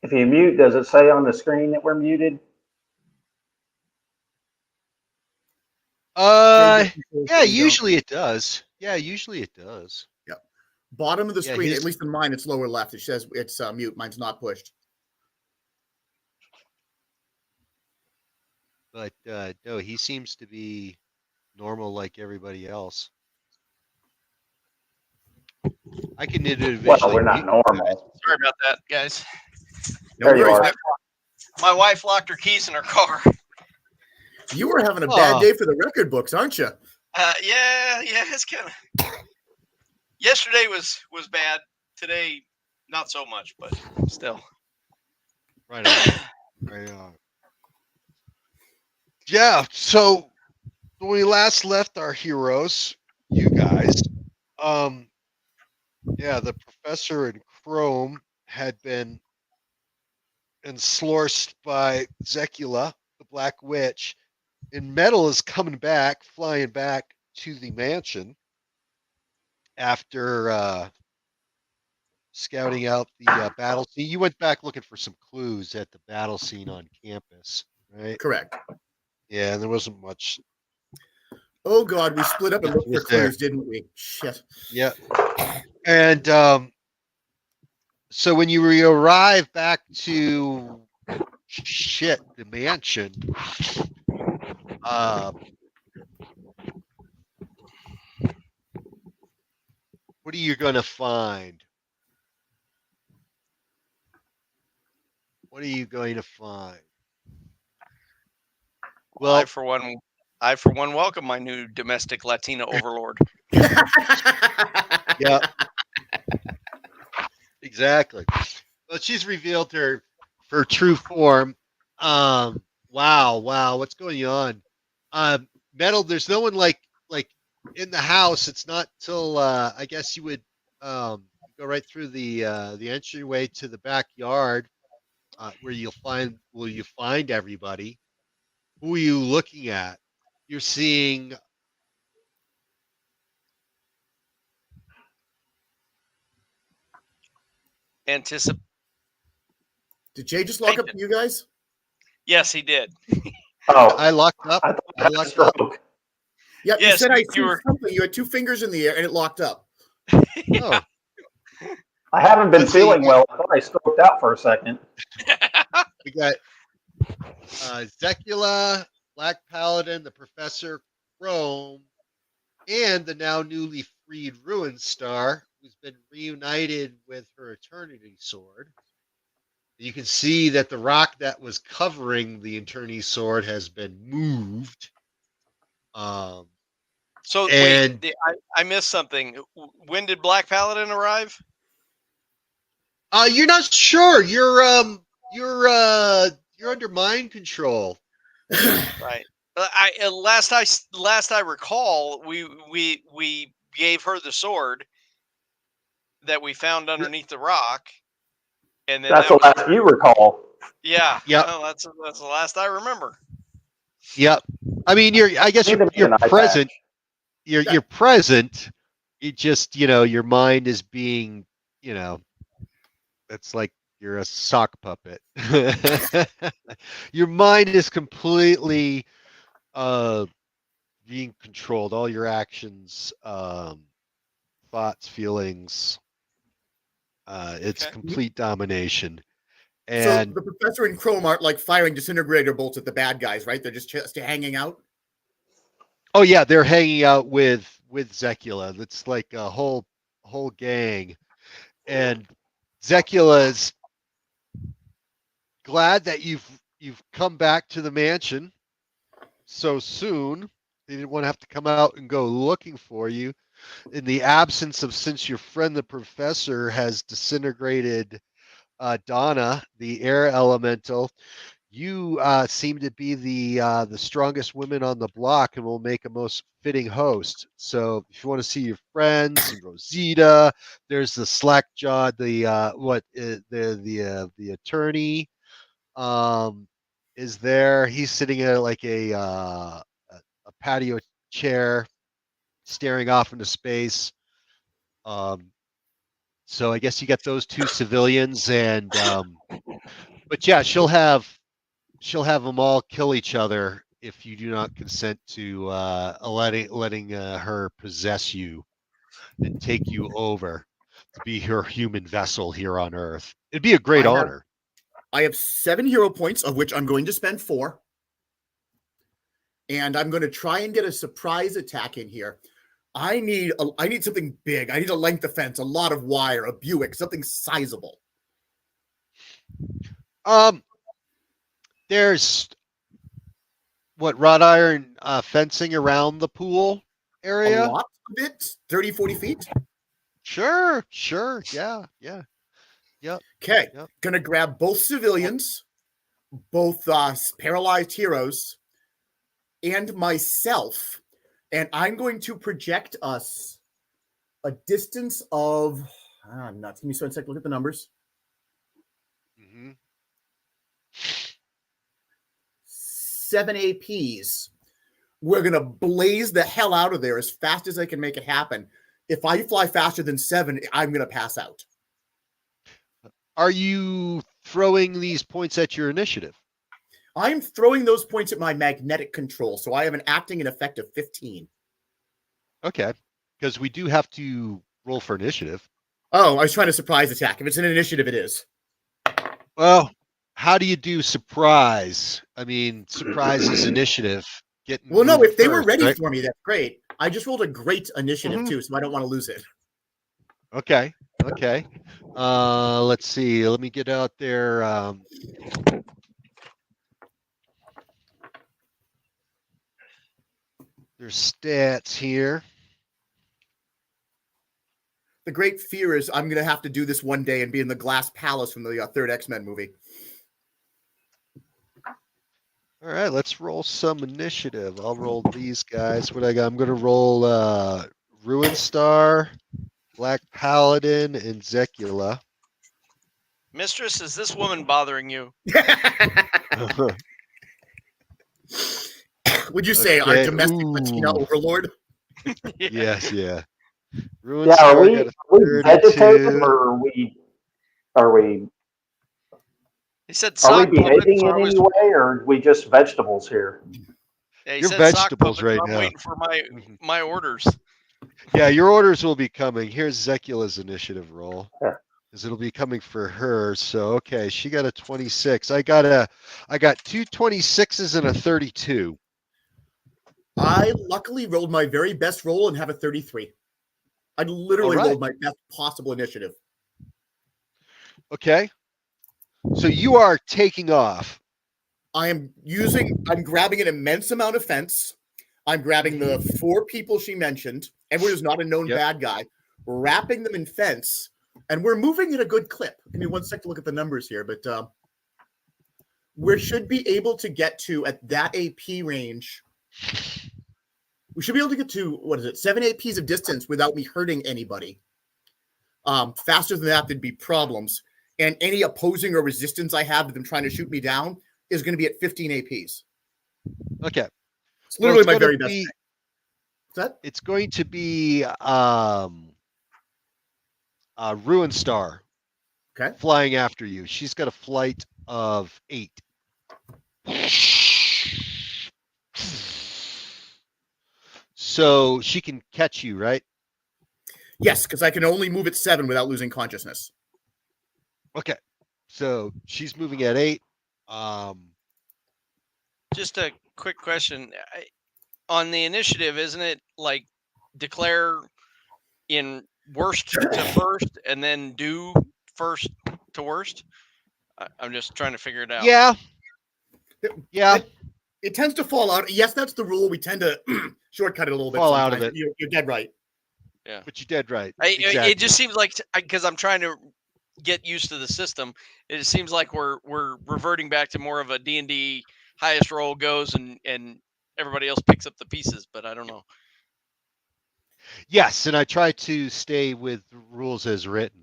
If you mute, does it say on the screen that we're muted? Yeah, usually it does. Yeah, usually it does. Yeah. Bottom of the screen, his... at least in mine, it's lower left. It says it's mute. Mine's not pushed. But no, he seems to be normal like everybody else. I can individually. Well, we're not normal. Sorry about that, guys. No There you worries. are. My wife locked her keys in her car. You were having a bad day for the record books, aren't you? Yeah, it's kind of. Yesterday was bad. Today, not so much, but still. Right on. Right on. Yeah. So when we last left our heroes, you guys, yeah, the professor and Chrome had been enslorsed by Zecula, the Black Witch, and Metal is coming back, flying back to the mansion after scouting out the battle scene. You went back looking for some clues at the battle scene on campus, right? Correct. Yeah, and there wasn't much. Oh God, we split up and looked for clues, didn't we? Shit. Yeah. And so when you arrive back to the mansion, what are you gonna find? What are you going to find? Well, I for one welcome my new domestic Latina overlord. Yeah. Exactly. Well, she's revealed her true form. Wow, what's going on? Metal, there's no one like in the house. It's not till I guess you would go right through the entryway to the backyard where you'll find everybody. Who are you looking at? You're seeing Anticipate. Did Jay just lock up you guys? Yes, he did. Oh, I locked up. I locked up. Yep, yes, you said I see something. You had two fingers in the air and it locked up. Oh. I haven't been feeling well. I thought I stroked out for a second. We got Zecula, Black Paladin, the Professor, Chrome, and the now newly freed Ruin Star, who's been reunited with her Eternity Sword. You can see that the rock that was covering the Eternity Sword has been moved. So wait, I missed something. When did Black Paladin arrive? You're not sure. You're under mind control. Right. Last I recall, we gave her the sword that we found underneath the rock, and then that's the last you recall. Yeah. Yeah. Well, that's the last I remember. Yep. I mean, I guess you're present. You're present. You just, your mind is being, it's like you're a sock puppet. Your mind is completely being controlled. All your actions, thoughts, feelings. It's complete domination. And so the Professor and Chrome aren't like firing disintegrator bolts at the bad guys, right? They're just hanging out. Oh yeah, they're hanging out with Zecula. It's like a whole gang, and Zecula is glad that you've come back to the mansion so soon. They didn't want to have to come out and go looking for you. In the absence of, since your friend the Professor has disintegrated Donna, the air elemental, you seem to be the strongest women on the block and will make a most fitting host. So if you want to see your friends, Rosita, there's the slack-jawed, the attorney is there. He's sitting at like a patio chair, staring off into space. So I guess you got those two civilians, and But yeah, she'll have them all kill each other if you do not consent to letting her possess you and take you over to be her human vessel here on Earth. It'd be a great honor. I have 7 hero points, of which I'm going to spend 4. And I'm going to try and get a surprise attack in here. I need something big. I need a length of fence, a lot of wire, a Buick, something sizable. There's wrought iron fencing around the pool area. A lot of it, 30, 40 feet. Sure. Yeah. Yep. Okay, Yep. Gonna grab both civilians, both paralyzed heroes, and myself, and I'm going to project us a distance of nuts. Give me one second. Look at the numbers. Mm-hmm. 7 APs. We're gonna blaze the hell out of there as fast as I can make it happen. If I fly faster than 7, I'm gonna pass out. Are you throwing these points at your initiative? I'm throwing those points at my magnetic control, so I have an acting and effect of 15. Okay, because we do have to roll for initiative. Oh, I was trying to surprise attack. If it's an initiative, it is. Well, how do you do surprise? I mean, surprise is initiative. Well, no, if they were first, ready right? for me, that's great. I just rolled a great initiative too, so I don't want to lose it. Okay. Let's see. Let me get out there. There's stats here. The great fear is I'm going to have to do this one day and be in the glass palace from the third X-Men movie. All right, let's roll some initiative. I'll roll these guys. What I got? I'm going to roll Ruin Star, Black Paladin, and Zekula. Mistress, is this woman bothering you? Would you say our Okay, domestic Latina overlord? Yes, yeah. Ruin Yeah, Star are we got a vegetative 32. or are we He said are sock we puppet, behaving so in I was. any way, or are we just vegetables here? Yeah, he You're said sock vegetables puppet, so right I'm now. waiting for my orders. Yeah, your orders will be coming. Here's Zekula's initiative roll. Yeah. Because it'll be coming for her. So okay, she got a 26. I got 2 26s and a 32. I luckily rolled my very best roll and have a 33. I literally All right. rolled my best possible initiative. Okay. So you are taking off. I'm grabbing an immense amount of fence. I'm grabbing the 4 people she mentioned. Edward is not a known bad guy. Wrapping them in fence, and we're moving at a good clip. Give me one sec to look at the numbers here, but we should be able to get to, at that AP range, we should be able to get to, 7 APs of distance without me hurting anybody. Faster than that, there'd be problems. And any opposing or resistance I have to them trying to shoot me down is going to be at 15 APs. Okay. It's literally my very best. It's going to be Ruin Star. Okay. Flying after you. She's got a flight of 8. So she can catch you, right? Yes, because I can only move at 7 without losing consciousness. Okay. So she's moving at 8. Just a quick question. On the initiative, isn't it like declare in worst to first and then do first to worst? I'm just trying to figure it out. Yeah. It tends to fall out. Yes, that's the rule. We tend to shortcut it a little bit. Fall out of it. You're dead right. Yeah. But you're dead right. Exactly. It just seems like, because I'm trying to get used to the system, it seems like we're reverting back to more of a D&D highest roll goes and everybody else picks up the pieces, but I don't know. Yes, and I try to stay with rules as written.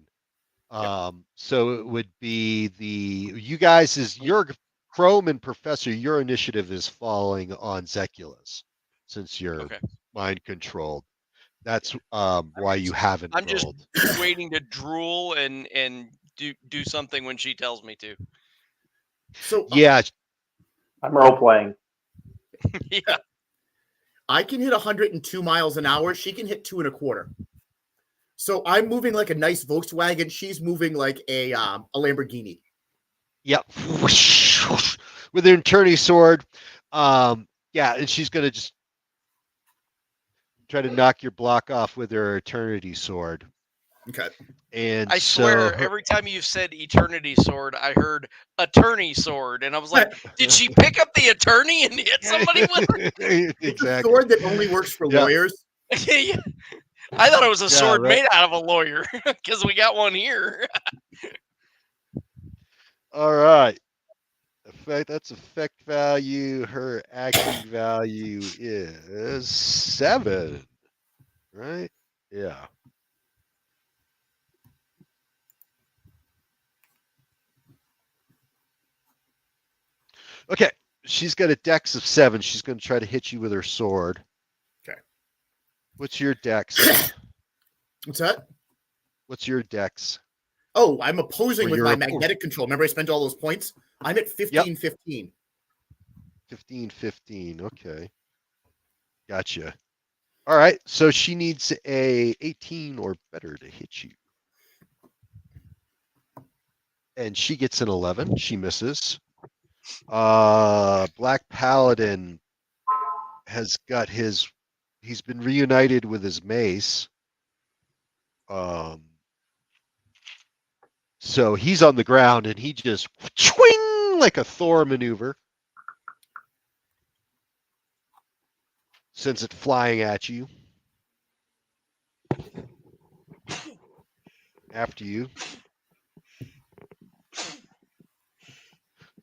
So it would be you guys is your Chrome and Professor, your initiative is falling on Zekula's since you're mind controlled. That's why you haven't I'm rolled. just waiting to drool and do something when she tells me to. So Yeah. I'm role playing. Yeah. I can hit 102 miles an hour. She can hit 2.25. So I'm moving like a nice Volkswagen. She's moving like a Lamborghini. Yep. With an attorney sword. Yeah, and she's gonna just try to knock your block off with her eternity sword. Okay. And I so swear, every time you said eternity sword, I heard attorney sword, and I was like, did she pick up the attorney and hit somebody with it? It's a exactly. sword that only works for Yeah. lawyers. Yeah. I thought it was a sword right. made out of a lawyer because we got one here. All right. That's effect value. Her acting value is 7. Right? Yeah. Okay. She's got a dex of 7. She's going to try to hit you with her sword. Okay. What's your dex? What's that? What's your dex? Oh, I'm opposing Or with you're my op- magnetic control. Remember I spent all those points? I'm at 15-15. 15-15. Okay. Gotcha. All right. So she needs a 18 or better to hit you. And she gets an 11. She misses. Black Paladin has got he's been reunited with his mace. So he's on the ground and he just swing like a Thor maneuver. Sends it flying at you. After you.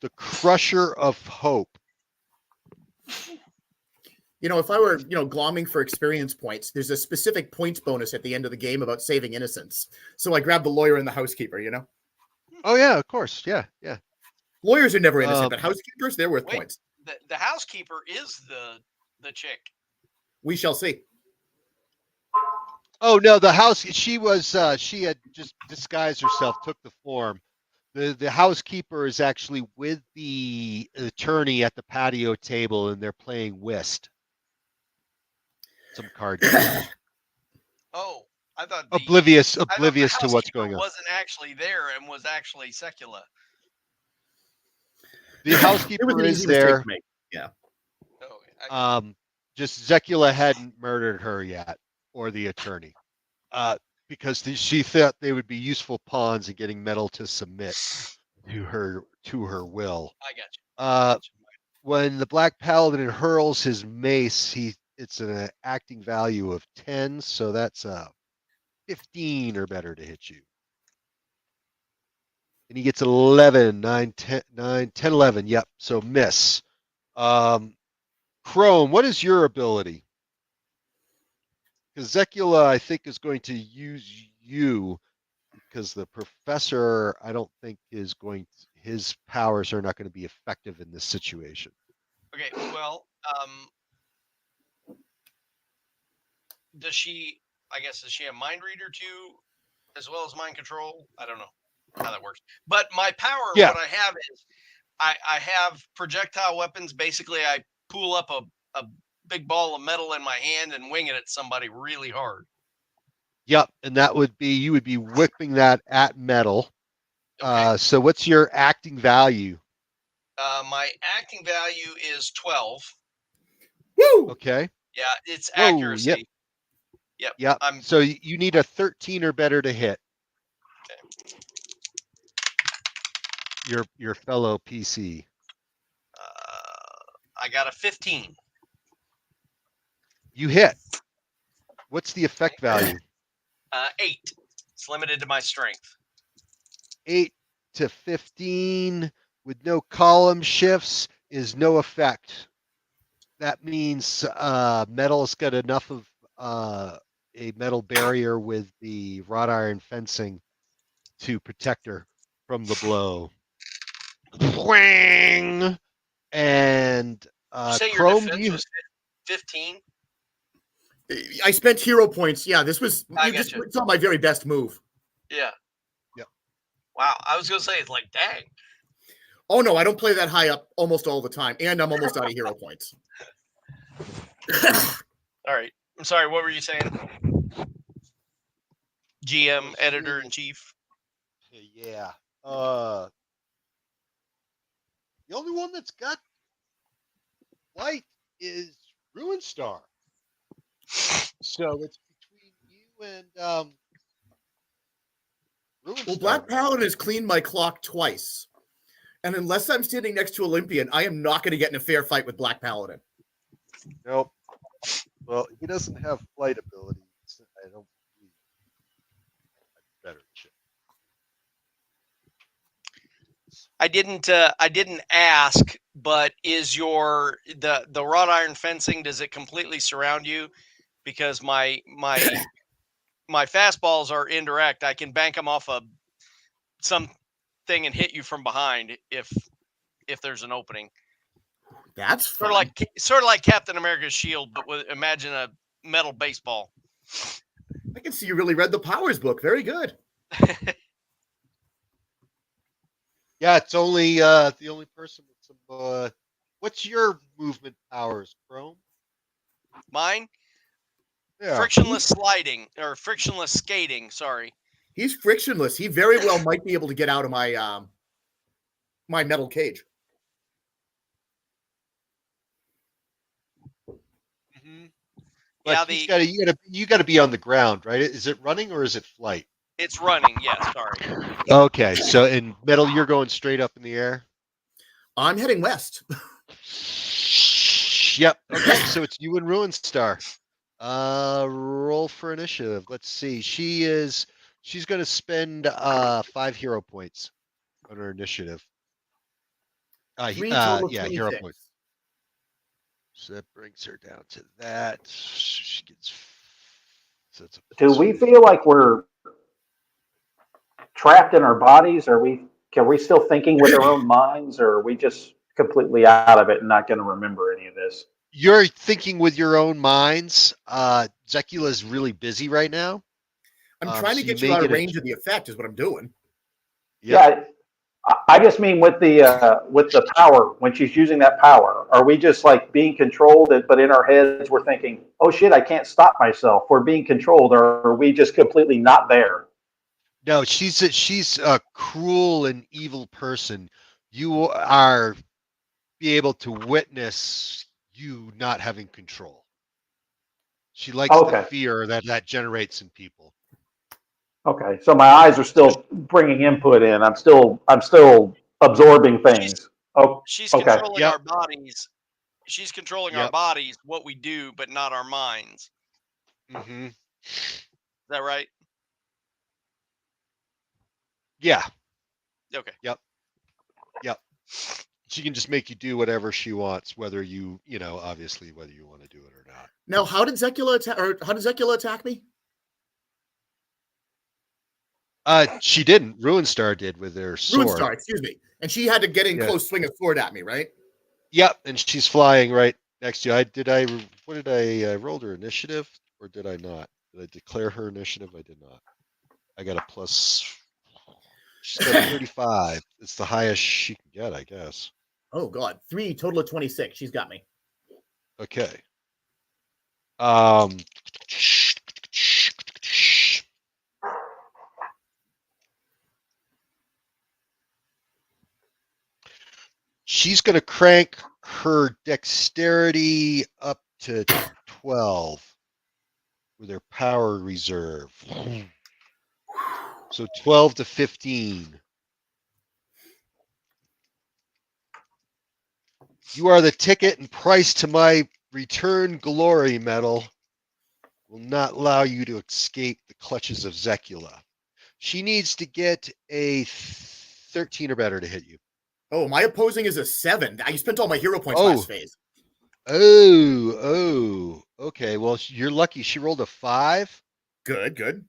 The Crusher of Hope. You know, if I were, glomming for experience points, there's a specific points bonus at the end of the game about saving innocence. So I grabbed the lawyer and the housekeeper, Oh, yeah, of course. Yeah, yeah. Lawyers are never innocent, but housekeepers, they're worth points. The housekeeper is the chick. We shall see. Oh, no, she had just disguised herself, took the form. The housekeeper is actually with the attorney at the patio table, and they're playing whist. Some card games. Oh, I thought oblivious I thought the to what's going on. Wasn't actually there and was actually Secula. The housekeeper is there. Yeah. Oh, just Zekula hadn't murdered her yet, or the attorney, because she thought they would be useful pawns in getting Metal to submit to her will. I got you. When the Black Paladin hurls his mace, it's an acting value of 10, so that's 15 or better to hit you. And he gets 11, 9, 10, 11. Yep, so miss. Chrome, what is your ability? Because Zekula, I think, is going to use you because the professor, I don't think, his powers are not going to be effective in this situation. Okay, well, does she a mind reader too, as well as mind control? I don't know how that works. But my power, what I have is I have projectile weapons. Basically, I pull up a big ball of metal in my hand and wing it at somebody really hard. Yep, and you would be whipping that at metal. Okay. So what's your acting value? My acting value is 12. Woo! Okay. Yeah, it's accuracy. Yep. So you need a 13 or better to hit. Okay. Your fellow PC. I got a 15. You hit. What's the effect value? 8. It's limited to my strength. 8 to 15 with no column shifts is no effect. That means metal's got enough of a metal barrier with the wrought iron fencing to protect her from the blow. Whang! And Chrome, your defense was 15? I spent hero points. Yeah, this was it's not my very best move. Yeah. Yep. Wow, I was gonna say it's like dang. Oh no, I don't play that high up almost all the time, and I'm almost out of hero points. All right. I'm sorry. What were you saying? GM, editor in chief. Yeah. The only one that's got light is Ruin Star. So it's between you and Ruin Well, Star. Black Paladin has cleaned my clock twice. And unless I'm standing next to Olympian, I am not going to get in a fair fight with Black Paladin. Nope. Well, he doesn't have flight abilities. I don't believe. Better check. I didn't ask, but is the wrought iron fencing, does it completely surround you? Because my fastballs are indirect. I can bank them off of something and hit you from behind if there's an opening. That's fun. Sort of like Captain America's shield, but imagine a metal baseball. I can see you really read the Powers book. Very good. Yeah, it's only the only person with some. What's your movement powers, Chrome? Mine? Yeah. Frictionless sliding or frictionless skating. Sorry. He's frictionless. He very well might be able to get out of my my metal cage. Mm-hmm. But Yeah, you gotta be on the ground, right? Is it running or is it flight? it's running. Yes, sorry. Okay, so in metal, you're going straight up in the air. I'm heading west. Yep. Okay, so it's you and Ruin Star. Roll for initiative. Let's see. She's going to spend 5 hero points on her initiative. 3 total of Yeah, 26. hero points. So that brings her down to that. She gets. So it's a Do we feel like we're trapped in our bodies? Can we still thinking with our own minds, or are we just completely out of it and not going to remember any of this? You're thinking with your own minds. Zekula's really busy right now. I'm trying to so get you you may out of get a- range of the effect is what I'm doing. Yep. Yeah, I just mean with the power, when she's using that power, are we just like being controlled, but in our heads we're thinking, oh shit, I can't stop myself. We're being controlled, or are we just completely not there? No, she's a cruel and evil person. You are be able to witness you not having control. She likes the Okay. fear that generates in people. Okay, so my eyes are still bringing input in. I'm still absorbing things. Oh, She's okay. controlling Yep. our bodies. She's controlling our Yep. bodies, what we do, but not our minds. Mm-hmm. Is that right? Yeah. Okay. Yep. She can just make you do whatever she wants, whether obviously whether you want to do it or not. Now, how did Zekula attack me? She didn't. Ruinstar did with her sword. Ruinstar, excuse me. And she had to get in Yeah. close, swing a sword at me, right? Yep, and she's flying right next to you. I rolled her initiative or did I not? Did I declare her initiative? I did not. I got a plus. She's got a 35. It's the highest she can get, I guess. Oh God, 3 total of 26. She's got me. Okay. She's going to crank her dexterity up to 12 with her power reserve. So 12 to 15. You are the ticket and price to my return glory medal. Will not allow you to escape the clutches of Zekula. She needs to get a 13 or better to hit you. Oh, my opposing is a 7. I spent all my hero points Oh. last phase. Oh, okay. Well, you're lucky. She rolled a 5 Good.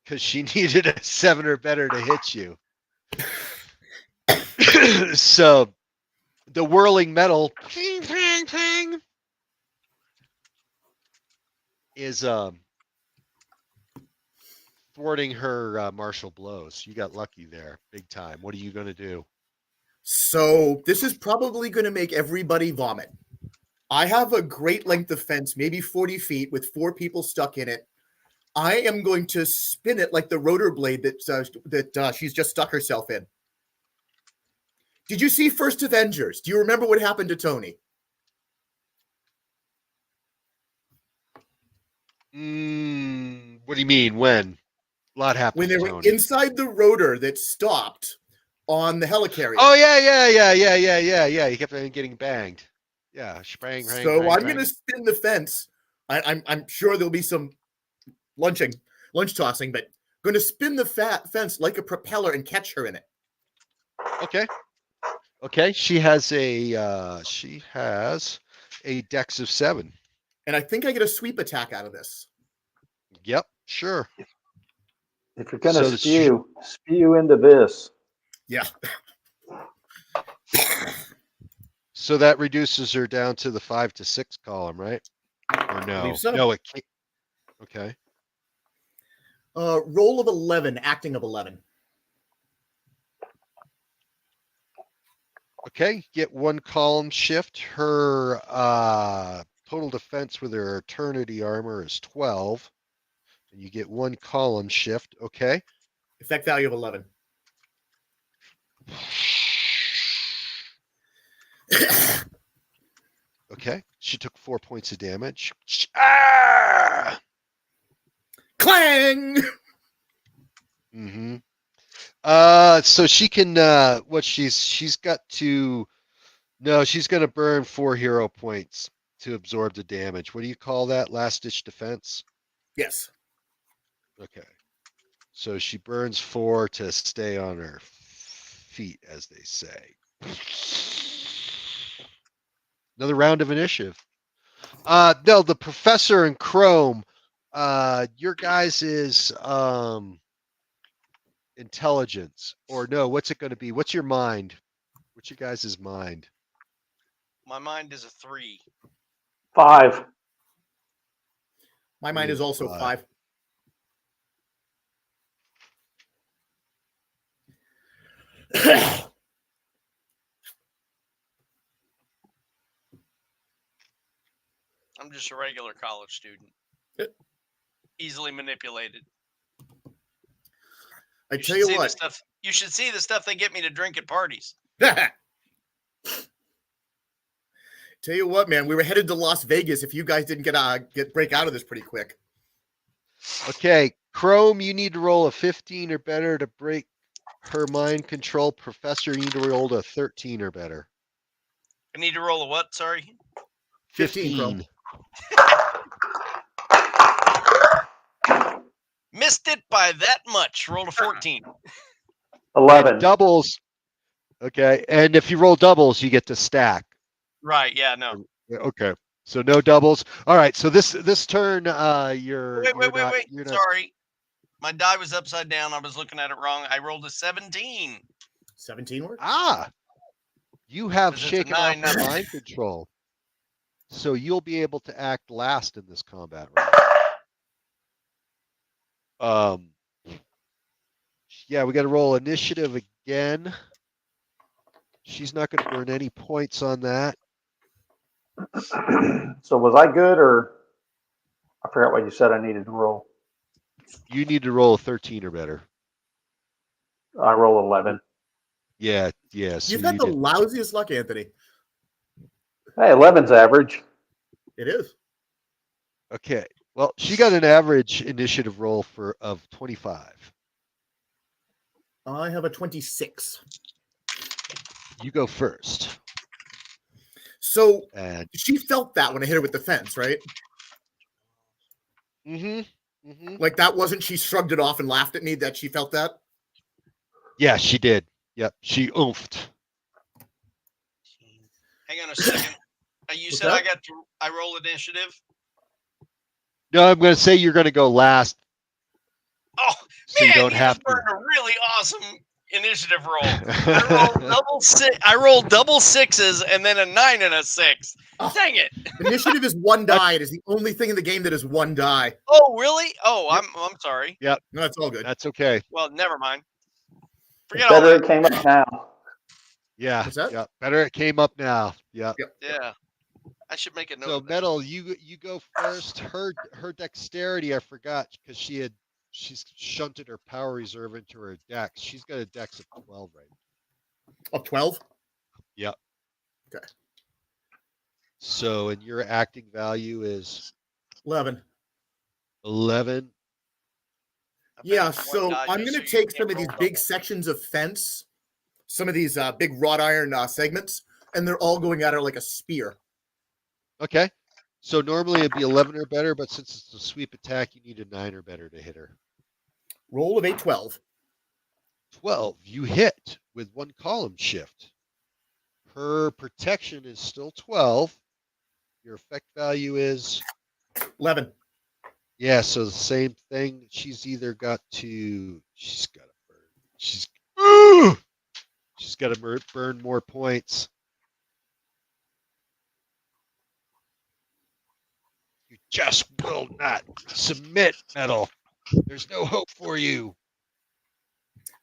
because she needed a 7 or better to hit you. So the whirling metal ping, ping, ping, is thwarting her martial blows. You got lucky there, big time. What are you going to do? So this is probably going to make everybody vomit. I have a great length of fence, maybe 40 feet, with 4 people stuck in it. I am going to spin it like the rotor blade that she's just stuck herself in. Did you see First Avengers? Do you remember what happened to Tony? What do you mean? When? A lot happened When they to were Tony. inside the rotor that stopped on the helicarrier. Oh yeah. He kept getting banged. Yeah, sprang. So I'm going to spin the fence. I'm sure there'll be some lunch tossing, but going to spin the fence like a propeller and catch her in it. Okay. She has a dex of 7. And I think I get a sweep attack out of this. Yep, sure. If you're going to So spew into this. Yeah. So that reduces her down to the 5 to 6 column, right? Or no? Believe so. No, it can't. Okay. Roll of 11, acting of 11. Okay, get 1 column shift. Her total defense with her eternity armor is 12. And you get 1 column shift. Okay. Effect value of 11. Okay. She took 4 points of damage. Ah! Clang! Mm-hmm. So she can she's gonna burn 4 hero points to absorb the damage. What do you call that? Last ditch defense? Yes. Okay. So she burns 4 to stay on her feet, as they say. Another round of initiative. No, the professor and Chrome, your guys' is intelligence, or no, what's it going to be? What's your mind? What's your guys' mind? My mind is a 3. 5. My mind is also 5. I'm just a regular college student. Easily manipulated. I tell you what. You should see the stuff they get me to drink at parties. Tell you what, man, we were headed to Las Vegas if you guys didn't break out of this pretty quick. Okay, Chrome, you need to roll a 15 or better to break her mind control. Professor, you need to roll a 13 or better. I need to roll a what? Sorry? 15. Missed it by that much. Rolled a 14. 11. Doubles. Okay, and if you roll doubles, you get to stack. Right, yeah, no. Okay, so no doubles. All right, so this turn, you're Wait. Sorry. My die was upside down. I was looking at it wrong. I rolled a 17. 17 works? You have shaken off 9 the mind control. So you'll be able to act last in this combat round. Yeah, we got to roll initiative again. She's not going to burn any points on that. So was I good, or I forgot what you said I needed to roll? You need to roll a 13 or better. I roll 11. Yeah. So You've had the lousiest luck, Anthony. Hey, 11's average. It is. Okay. Well, she got an average initiative roll of 25. I have a 26. You go first. So And she felt that when I hit her with the fence, right? Mm-hmm. Like that wasn't, she shrugged it off and laughed at me that she felt that? Yeah, she did. Yep, she oofed. Hang on a second. You said I roll initiative? No, I'm going to say you're going to go last. Oh, so man, you don't have to. burned a really awesome initiative roll. I rolled double 6s and then a 9 and a 6. Oh, dang it. Initiative is 1 die. It is the only thing in the game that is 1 die. Oh, really? Oh, yep. I'm sorry. Yep. No, that's all good. That's okay. Well, never mind. Forget all that. It came up now. Yeah. What's that? Yeah. Better it came up now. Yeah. Yep. Yeah. I should make a note. So of that. Metal, you go first. Her dexterity, I forgot because she's shunted her power reserve into her dex. She's got a dex of 12 right now. Of 12? Yep. Okay. So and your acting value is 11. 11. I bet Yeah, it's one so die I'm just going to so you take some can't of these roll big double. sections of fence, some of these big wrought iron segments, and they're all going at her like a spear. Okay. So normally it'd be 11 or better, but since it's a sweep attack, you need a 9 or better to hit her. Roll of a 12. 12. You hit with 1 column shift. Her protection is still 12. Your effect value is 11. yeah, so the same thing. She's got to burn. She's got to burn more points. You just will not submit, Metal. There's no hope for you.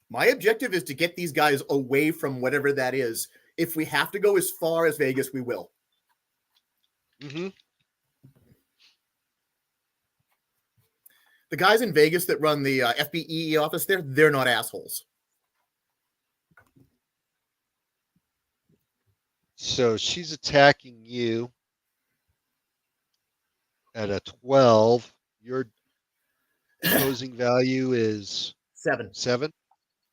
My objective is to get these guys away from whatever that is. If we have to go as far as Vegas, we will. Mm-hmm. The guys in Vegas that run the FBE office there, they're not assholes. So she's attacking you at a 12. Your opposing value is 7. 7.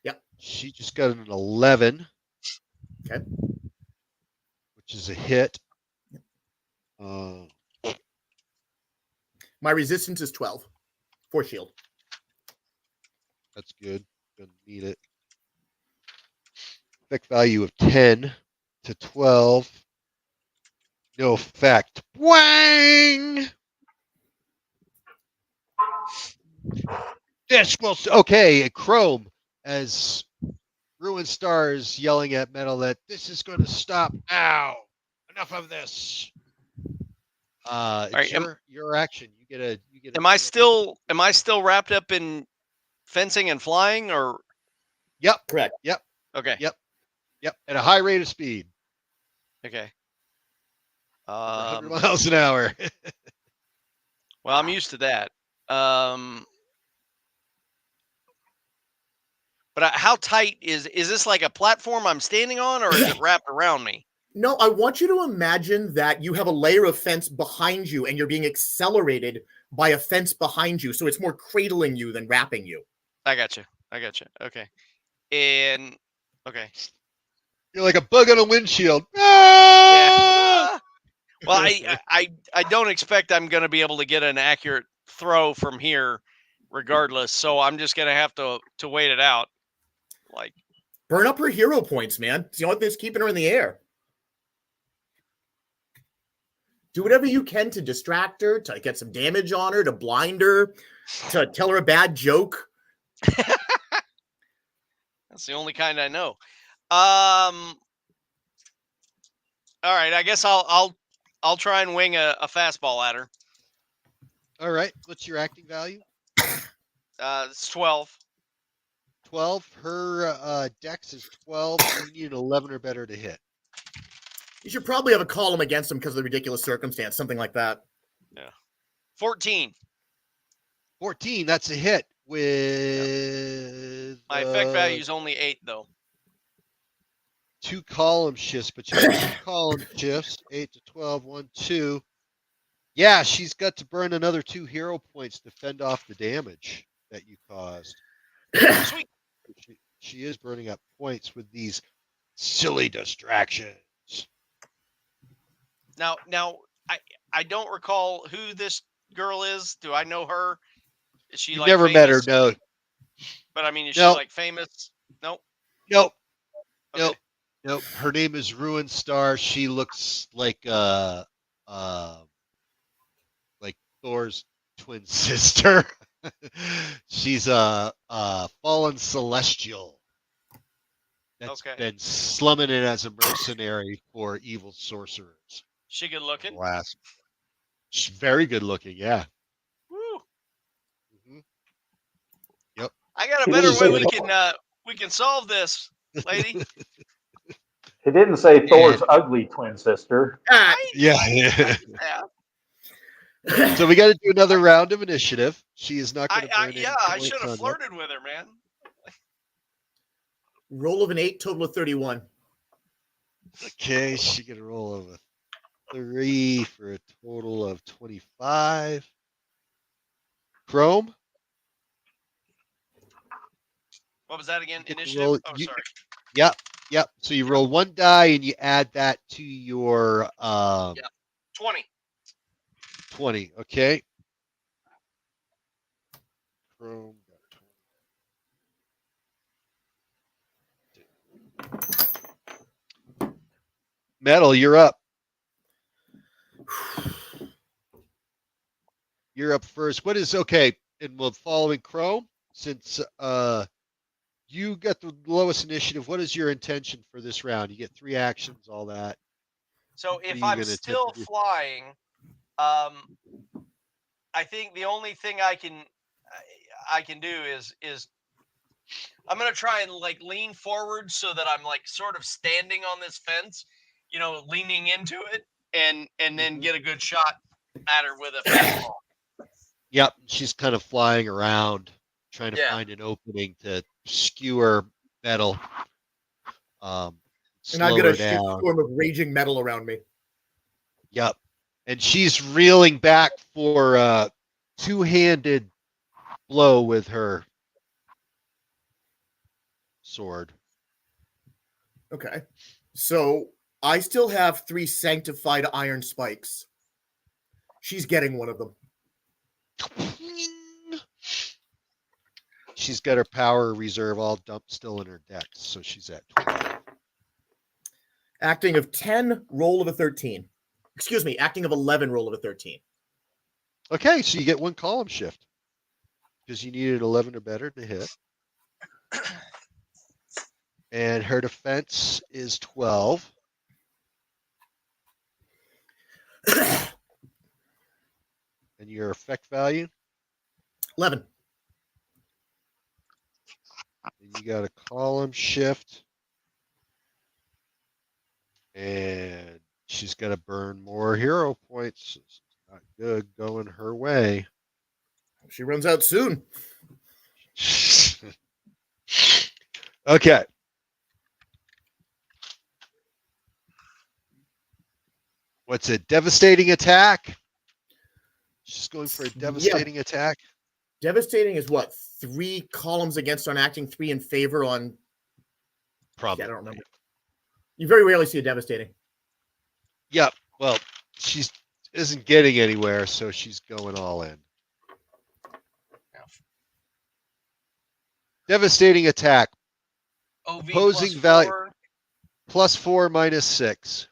Yep. She just got an 11. Okay. Which is a hit. My resistance is 12. Force shield. That's good. Gonna need it. Effect value of 10 to 12. No effect. Wang! This will okay. Chrome as Ruin Stars yelling at Metal that this is going to stop now. Enough of this. It's right, your action. You get a. Am I still wrapped up in fencing and flying, or? Yep. Correct. Yep. Okay. Yep. At a high rate of speed. Okay. 100 miles an hour. Well, I'm used to that. But how tight is this? Like a platform I'm standing on, or is it wrapped around me? No, I want you to imagine that you have a layer of fence behind you and you're being accelerated by a fence behind you. So it's more cradling you than wrapping you. I got you. Okay. And okay. You're like a bug on a windshield. Yeah. Well, I don't expect I'm going to be able to get an accurate throw from here regardless. So I'm just going to have to wait it out. Like, burn up her hero points, man. It's the only thing that's keeping her in the air. Do whatever you can to distract her, to get some damage on her, to blind her, to tell her a bad joke. That's the only kind I know. All right, I guess I'll try and wing a fastball at her. All right. What's your acting value? It's 12. 12. Her dex is 12. You need an 11 or better to hit. You should probably have a column against them because of the ridiculous circumstance, something like that. Yeah. 14. 14. That's a hit with. My effect value is only 8, though. 2 column shifts, but you have 2 column shifts. 8 to 12, 1, 2. Yeah, she's got to burn another 2 hero points to fend off the damage that you caused. Sweet. She is burning up points with these silly distractions. Now, I don't recall who this girl is. Do I know her? Is she You've like never famous? met her, no. But I mean, is No. she like famous? Nope. Nope. Okay. Nope. Her name is Ruin Star. She looks like Thor's twin sister. She's a fallen celestial that's been slumming it as a mercenary for evil sorcerers. She good looking? She's very good looking, yeah. Woo. Mm-hmm. Yep. I got a better way we can solve this, lady. He didn't say Thor's And- ugly twin sister. Ah, Yeah. Yeah. So we got to do another round of initiative. She is not going to burn any I points should have on that. flirted with her, man. roll of an 8, total of 31. Okay, she get a roll of a 3 for a total of 25. Chrome, What was that again? You get to Initiative? roll- Oh, you- sorry. yep. So you roll one die and you add that to your 20. 20. Okay. Chrome got 20. Metal, you're up. You're up first. What is okay? And we'll following Chrome, since you got the lowest initiative, what is your intention for this round? You get 3 actions, all that. So are if you I'm gonna attempt still to do? flying, I think the only thing I can do is I'm gonna try and like lean forward so that I'm like sort of standing on this fence, leaning into it, and then get a good shot at her with a fastball. Yep, she's kind of flying around, trying to Yeah. find an opening to skewer Metal. And Slow I've got her a down. storm of raging metal around me. Yep. And she's reeling back for a two-handed blow with her sword. Okay. So I still have 3 sanctified iron spikes. She's getting one of them. She's got her power reserve all dumped still in her deck, so she's at 12. Acting of 10, roll of a 13. Excuse me, acting of 11, roll of a 13. Okay, so you get 1 column shift because you needed 11 or better to hit. And her defense is 12. And your effect value? 11. And you got a column shift. And she's got to burn more hero points. It's not good going her way. She runs out soon. Okay. What's it? Devastating attack? She's going for a devastating attack. Devastating is what? 3 columns against on acting, 3 in favor on. Probably. Yeah, I don't remember. You very rarely see a devastating. Yep. Well, she isn't getting anywhere, so she's going all in. Devastating attack. OV Opposing plus value 4. +4 -6.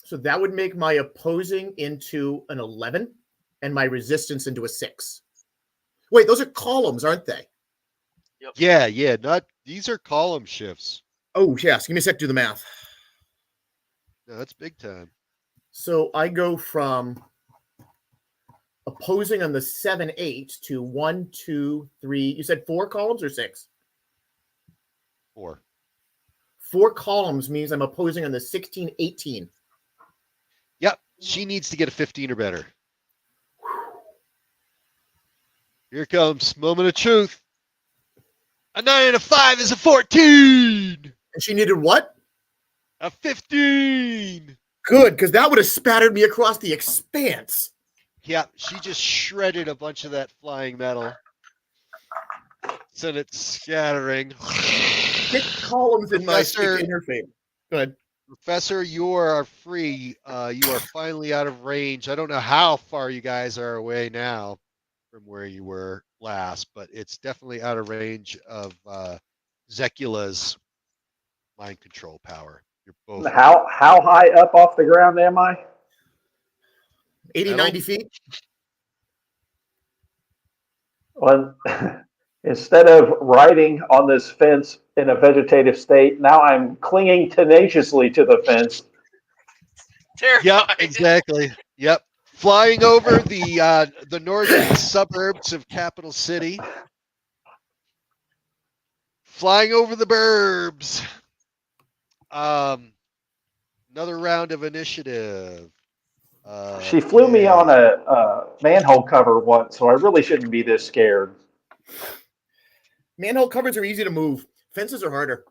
So that would make my opposing into an 11 and my resistance into a 6. Wait, those are columns, aren't they? Yep. Yeah. These are column shifts. Oh, yes. Give me a sec to do the math. No, that's big time. So I go from opposing on the 7-8 to 1, 2, 3. You said 4 columns or 6? 4. 4 columns means I'm opposing on the 16-18. Yep. She needs to get a 15 or better. Here comes moment of truth. A 9 and a 5 is a 14. And she needed what? A 15. Good, because that would have spattered me across the expanse. Yep. She just shredded a bunch of that flying metal. Sent it scattering. 6 columns in my Professor- interface. Go ahead. Professor, you are free. You are finally out of range. I don't know how far you guys are away now from where you were last, but it's definitely out of range of Zekula's mind control power. You're both How high up off the ground am I? 80, Metal? 90 feet. Well, instead of riding on this fence in a vegetative state, now I'm clinging tenaciously to the fence. Yep, Terrified. exactly. Yep. Flying over the northern suburbs of Capital City. Flying over the burbs. Another round of initiative. She flew me Okay. on a manhole cover once, so I really shouldn't be this scared. Manhole covers are easy to move. Fences are harder.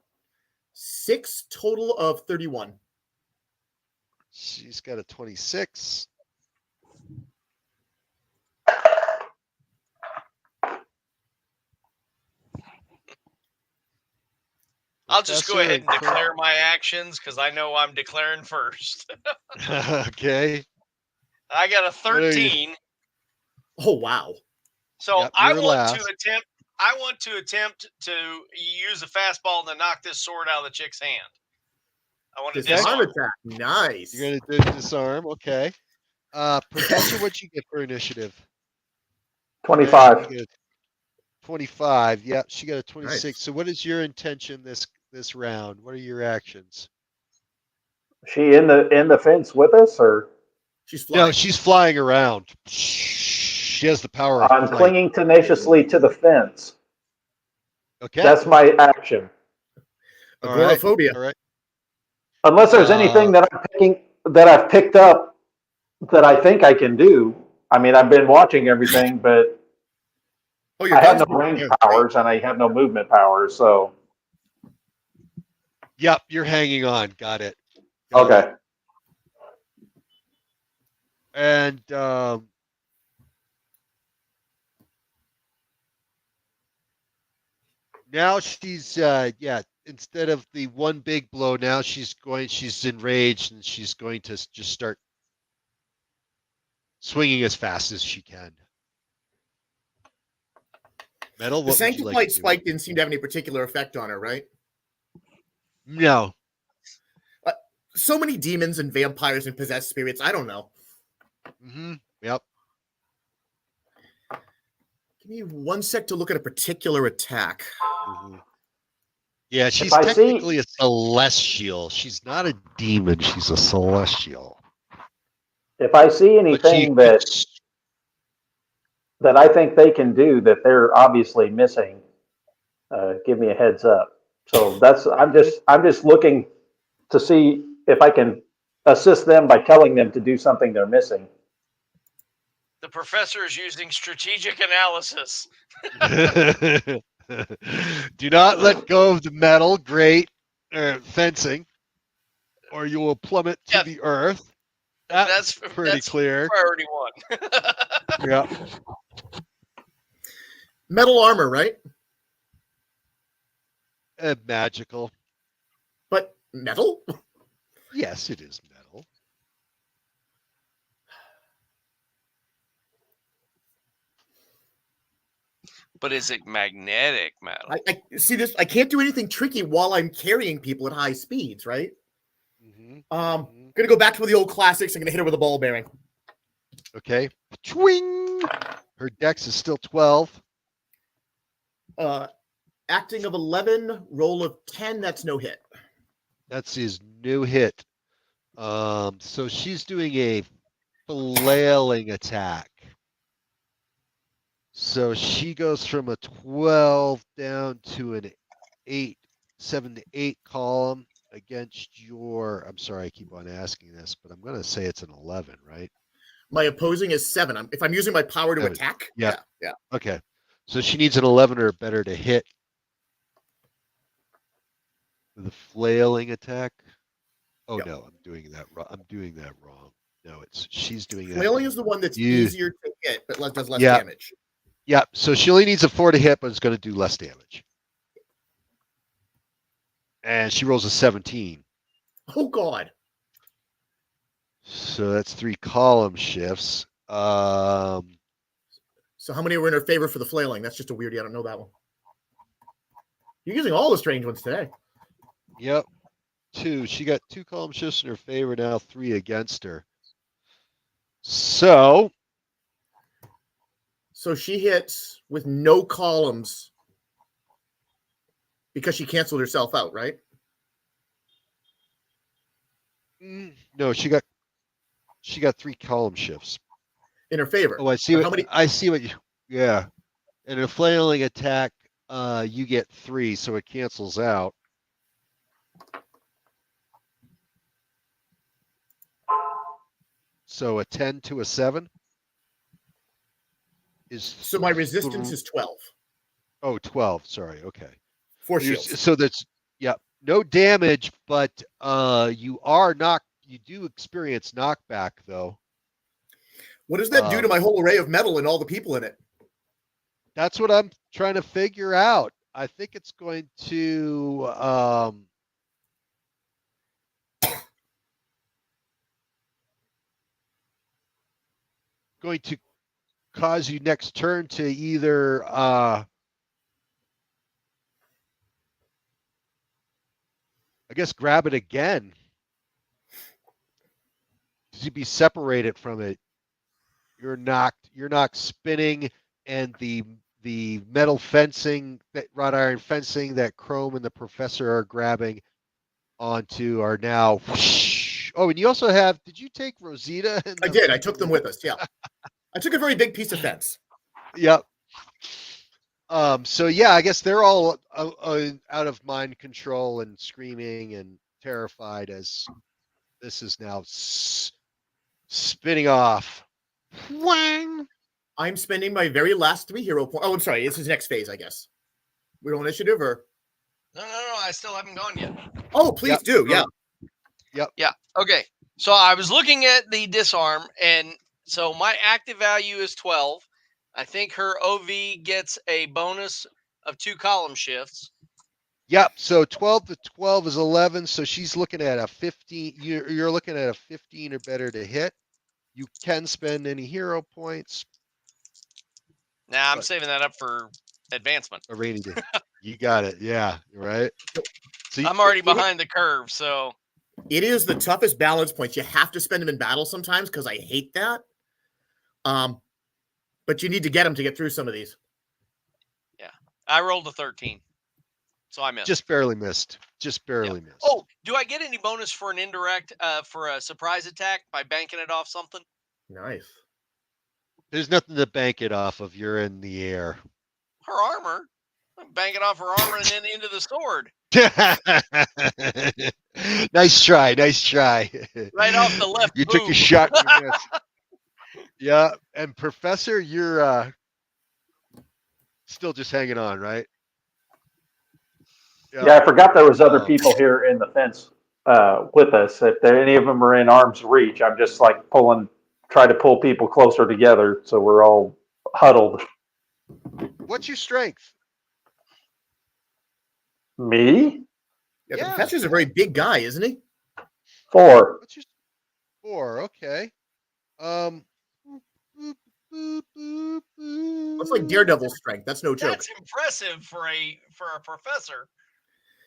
6 total of 31. She's got a 26. I'll just go ahead and Professor declare my actions because I know I'm declaring first. Okay. I got a What are you- 13. Oh, wow. So Yep, you're last. I want to attempt to use a fastball to knock this sword out of the chick's hand. I want to Disarm disarm. attack. Nice. You're gonna do disarm. Okay. Professor, what'd you get for initiative? 25. Okay, you get 25. Yep, she got a 26. Nice. So what is your intention this round? What are your actions? She in the fence with us, or She's flying. No, she's flying around. She has the power of I'm flight. clinging tenaciously to the fence. Okay. That's my action. Agoraphobia. All right. Unless there's anything that I've picked up that I think I can do. I mean, I've been watching everything, but Oh, your I have guns no range yeah, powers and I have no movement powers. So Yep, you're hanging on. Got it. Got okay. it. And now she's instead of the one big blow, now she's enraged and she's going to just start swinging as fast as she can. Metal, The what would you like Sanctified to do? Spike didn't seem to have any particular effect on her, right? No. So many demons and vampires and possessed spirits. I don't know. Mm-hmm. Yep. Give me 1 sec to look at a particular attack. Mm-hmm. Yeah, she's I technically a celestial. She's not a demon. She's a celestial. If I see But she anything that I think they can do that they're obviously missing, give me a heads up. So I'm just looking to see if I can assist them by telling them to do something they're missing. The professor is using strategic analysis. Do not let go of the metal, great fencing, or you will plummet to the earth. That's pretty clear. Priority 1. Yeah. Metal armor, right? Magical. But metal? Yes, it is metal. But is it magnetic metal? I see this. I can't do anything tricky while I'm carrying people at high speeds, right? Mm-hmm. Gonna go back to the old classics. I'm gonna hit her with a ball bearing. Okay. Twing. Her dex is still 12. Acting of 11, roll of 10. That's no hit. That's his new hit. So she's doing a flailing attack. So she goes from a 12 down to an 8, 7 to 8 column against your. I'm sorry, I keep on asking this, but I'm going to say it's an 11, right? My opposing is 7. If I'm using my power to 7. attack, Yeah. yeah. Okay. So she needs an 11 or better to hit the flailing attack. Oh Yep. no, I'm doing that wrong. No, she's doing that. Flailing is the one that's easier to hit, but does less damage. Yeah, so she only needs a 4 to hit, but it's going to do less damage. And she rolls a 17. Oh, God. So that's 3 column shifts. So how many were in her favor for the flailing? That's just a weirdie. I don't know that one. You're using all the strange ones today. Yep. 2. She got 2 column shifts in her favor, now 3 against her. So she hits with no columns because she canceled herself out, right? no, she got 3 column shifts In her favor. Oh, I see. I see what you. Yeah, in a flailing attack, you get 3, so it cancels out. So a 10 to a 7 is. So my resistance is 12. Oh, 12. Sorry. Okay. 4 shields. So that's no damage, but you are knocked. You do experience knockback though. What does that do to my whole array of metal and all the people in it? That's what I'm trying to figure out. I think it's going to cause you next turn to either I guess grab it again. To be separated from it. You're knocked spinning, and the metal fencing, that wrought iron fencing that Chrome and the professor are grabbing onto are now whoosh. Oh, and you also have, did you take Rosita? I did. I took them with us. Yeah. I took a very big piece of fence. Yep. So yeah, I guess they're all out of mind control and screaming and terrified as this is now spinning off. Wang. I'm spending my very last 3 hero points. Oh, I'm sorry. This is next phase, I guess. We don't initiative or? No. I still haven't gone yet. Oh, please do. Yeah. Yep. Yeah. Okay. So I was looking at the disarm, and so my active value is 12. I think her OV gets a bonus of 2 column shifts. Yep. So 12 to 12 is 11. So she's looking at a 15. You're looking at a 15 or better to hit. You can spend any hero points. Nah, I'm saving that up for advancement. A rainy day. You got it. Yeah. Right. So I'm already behind the curve. So it is the toughest balance points. You have to spend them in battle sometimes because I hate that. But you need to get them to get through some of these. Yeah. I rolled a 13. So I missed. Just barely missed. Just barely missed. Oh, do I get any bonus for an indirect for a surprise attack by banking it off something? Nice. There's nothing to bank it off of. You're in the air. Her armor. I'm banking off her armor and then into the sword. Nice try. Nice try. Right off the left. You took a shot. You missed. Yeah. And Professor, you're still just hanging on, right? Yeah, I forgot there was other people here in the fence with us. If any of them are in arm's reach, I'm just like try to pull people closer together so we're all huddled. What's your strength? Me? Yeah, the professor's a very big guy, isn't he? 4. What's your 4? Okay. Looks like Daredevil strength. That's no joke. That's impressive for a professor.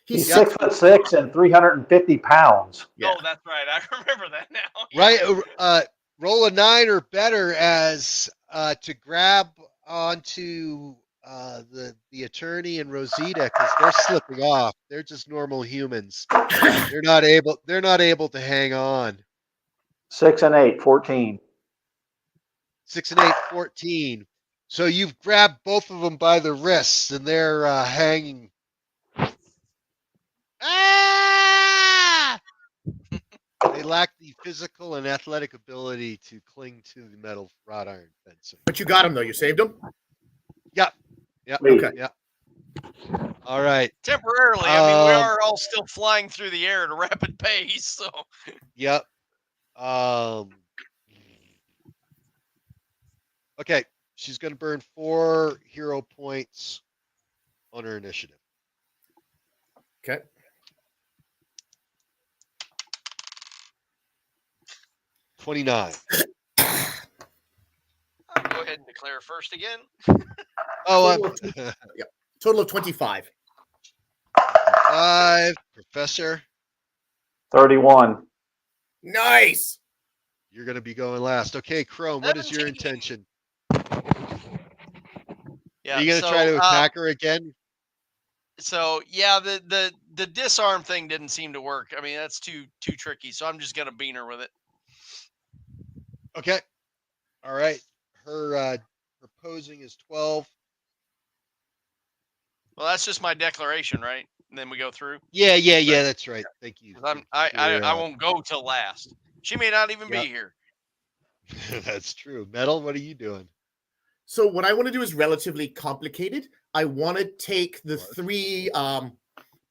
He's 6'6" and 350 pounds. Yeah. Oh, that's right. I remember that now. Right. Roll a 9 or better as to grab onto the attorney and Rosita because they're slipping off. They're just normal humans. They're not able to hang on. 6 and 8, 14. 6 and 8, 14. So you've grabbed both of them by the wrists and they're hanging. Ah! They lack the physical and athletic ability to cling to the metal wrought iron fencing. But you got him though. You saved him. Yep. Yep. Wait. Okay. Yep. All right. Temporarily, I mean, we are all still flying through the air at a rapid pace. So. Yep. Okay. She's going to burn 4 hero points on her initiative. Okay. $29. I'll go ahead and declare first again. Total of 25. 5. Professor. 31. Nice. You're going to be going last. Okay, Chrome, what is your 17. intention? Yeah, Are you going to try to attack her again? So yeah, the disarm thing didn't seem to work. I mean, that's too tricky. So I'm just gonna bean her with it. Okay. All right. Her posing is 12. Well, that's just my declaration, right? And then we go through. Yeah. That's right. Thank you. I won't go till last. She may not even be here. That's true. Metal, what are you doing? So what I want to do is relatively complicated. I want to take the 3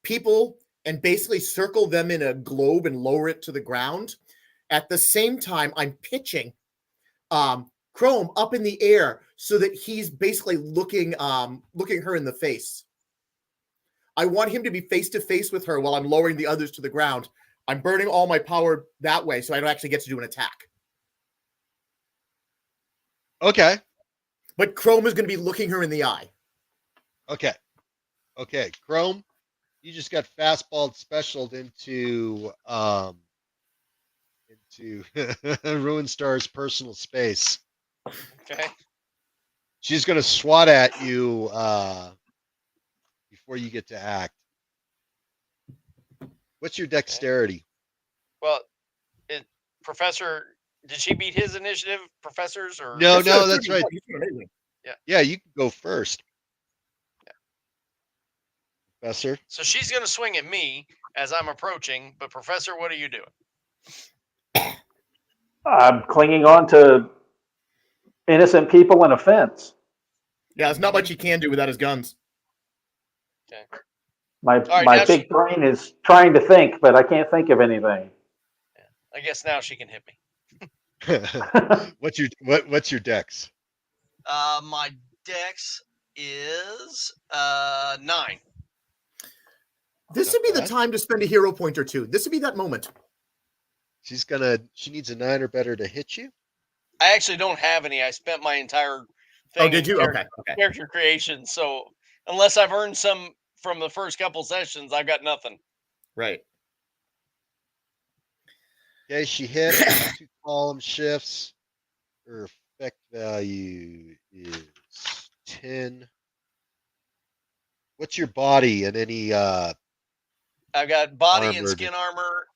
people and basically circle them in a globe and lower it to the ground. At the same time, I'm pitching Chrome up in the air so that he's basically looking her in the face. I want him to be face to face with her while I'm lowering the others to the ground. I'm burning all my power that way, so I don't actually get to do an attack. Okay. But Chrome is going to be looking her in the eye. Okay. Chrome, you just got fastballed specialed into Ruin Star's personal space. Okay. She's gonna swat at you before you get to act. What's your dexterity? Well, Professor, did she beat his initiative, professors, or No, that's right. Yeah. Yeah, you can go first. Yeah. Professor. So she's going to swing at me as I'm approaching, but Professor, what are you doing? I'm clinging on to innocent people in a fence. Yeah, there's not much he can do without his guns. Okay. My big brain is trying to think, but I can't think of anything. Yeah. I guess now she can hit me. What's your dex? My dex is 9. This would be the time to spend a hero point or two. This would be that moment. She needs a 9 or better to hit you. I actually don't have any. I spent my entire thing. Oh, did you? Okay. Character creation. So unless I've earned some from the first couple sessions, I've got nothing. Right. Okay, she hit 2 column shifts. Her effect value is 10. What's your body and any I've got body and armored skin armor.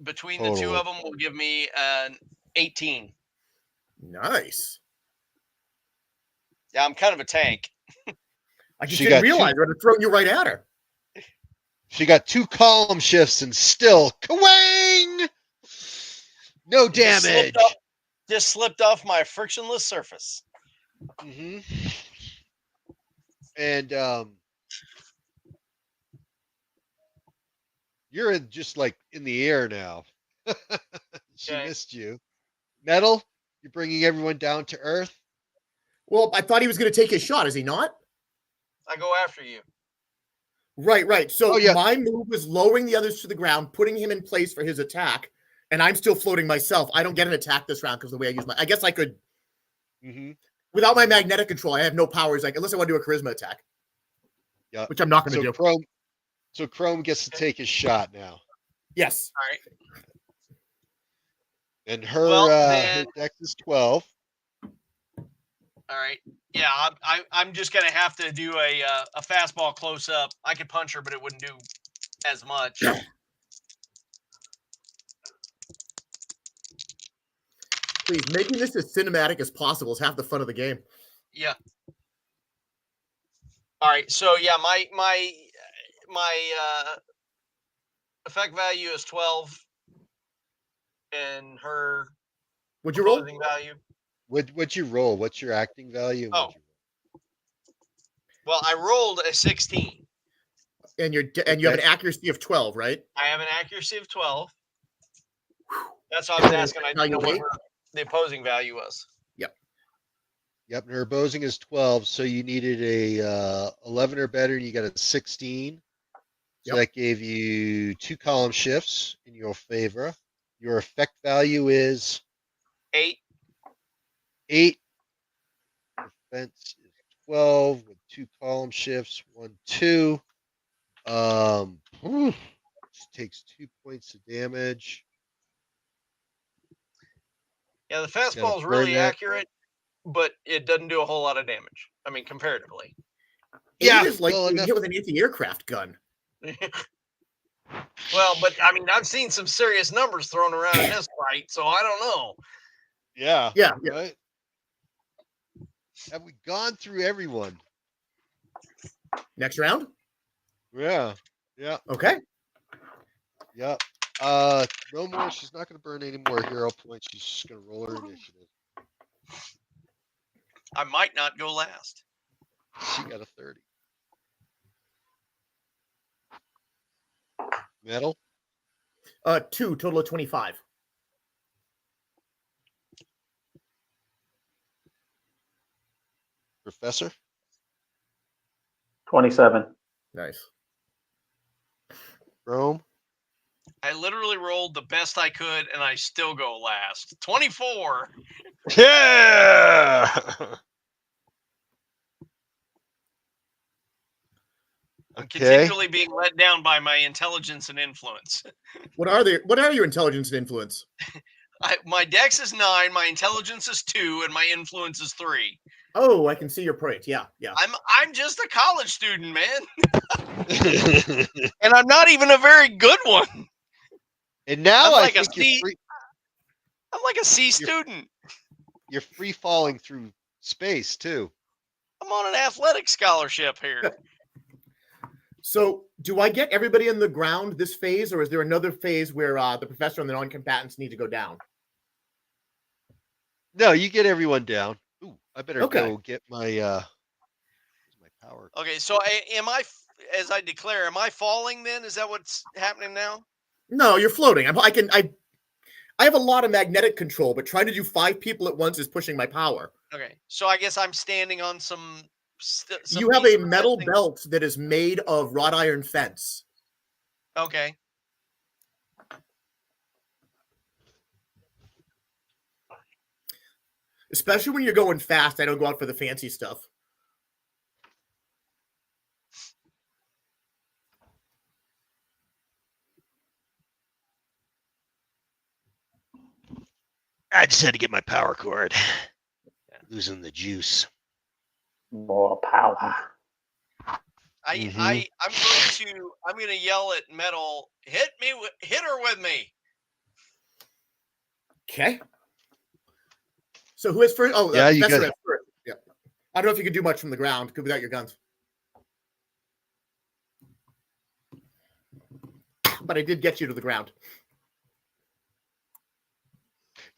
Between the 2 of them will give me an 18. Nice. Yeah, I'm kind of a tank. I just didn't realize I would have thrown you right at her. She got 2 column shifts and still Kawang! No damage. Just slipped off my frictionless surface. Mm-hmm. And you're just like in the air now. She missed you. Metal, you're bringing everyone down to earth. Well, I thought he was going to take his shot. Is he not? I go after you. Right. So my move was lowering the others to the ground, putting him in place for his attack, and I'm still floating myself. I don't get an attack this round because the way I use I guess I could. Mm-hmm. Without my magnetic control, I have no powers. Unless I want to do a charisma attack. Yeah. Which I'm not going to do. So Chrome gets to take his shot now. Yes. All right. And her dex is 12. All right. Yeah, I'm just gonna have to do a fastball close up. I could punch her, but it wouldn't do as much. Please, making this as cinematic as possible is half the fun of the game. Yeah. All right. So yeah, my effect value is 12, and her Would you roll? Value. What'd you roll? What's your acting value? Oh. Well, I rolled a 16. And you have an accuracy of 12, right? I have an accuracy of 12. That's what I was asking. I didn't know what the opposing value was. Yep. And her opposing is 12, so you needed a 11 or better, and you got a 16. So that gave you 2 column shifts in your favor. Your effect value is 8. 8. Defense is 12 with 2 column shifts. 1, 2. Takes 2 points of damage. Yeah, the fastball is really accurate, but it doesn't do a whole lot of damage. I mean, comparatively. Yeah, it's like being hit with an anti-aircraft gun. Well, but I mean, I've seen some serious numbers thrown around in this fight, so I don't know. Yeah. Right. Have we gone through everyone? Next round? Yeah. Okay. Yeah. No more. She's not going to burn any more hero points. She's just going to roll her initiative. I might not go last. She got a 30. Metal? 2, total of 25. Professor? 27. Nice. Rome? I literally rolled the best I could, and I still go last. 24. Yeah! I'm Okay. continually being let down by my intelligence and influence. What are your intelligence and influence? My dex is 9, my intelligence is 2, and my influence is 3. Oh, I can see your point. Yeah. I'm just a college student, man. And I'm not even a very good one. And now I'm I like think I'm like a C student. you're free falling through space too. I'm on an athletic scholarship here. So, do I get everybody in the ground this phase, or is there another phase where the professor and the non-combatants need to go down? No, you get everyone down. Ooh, I better Okay. go get my power. Okay, so as I declare, am I falling then? Is that what's happening now? No, you're floating. I have a lot of magnetic control, but trying to do 5 people at once is pushing my power. Okay, so I guess I'm standing on some You have a piece of metal fencing. belt that is made of wrought iron fence. Okay. Especially when you're going fast, I don't go out for the fancy stuff. I just had to get my power cord. Losing the juice. More power. I'm gonna yell at Metal, hit her with me. Okay. So who is first? Oh, Yeah, you Professor got is first. Yeah. I don't know if you can do much from the ground without your guns. But I did get you to the ground.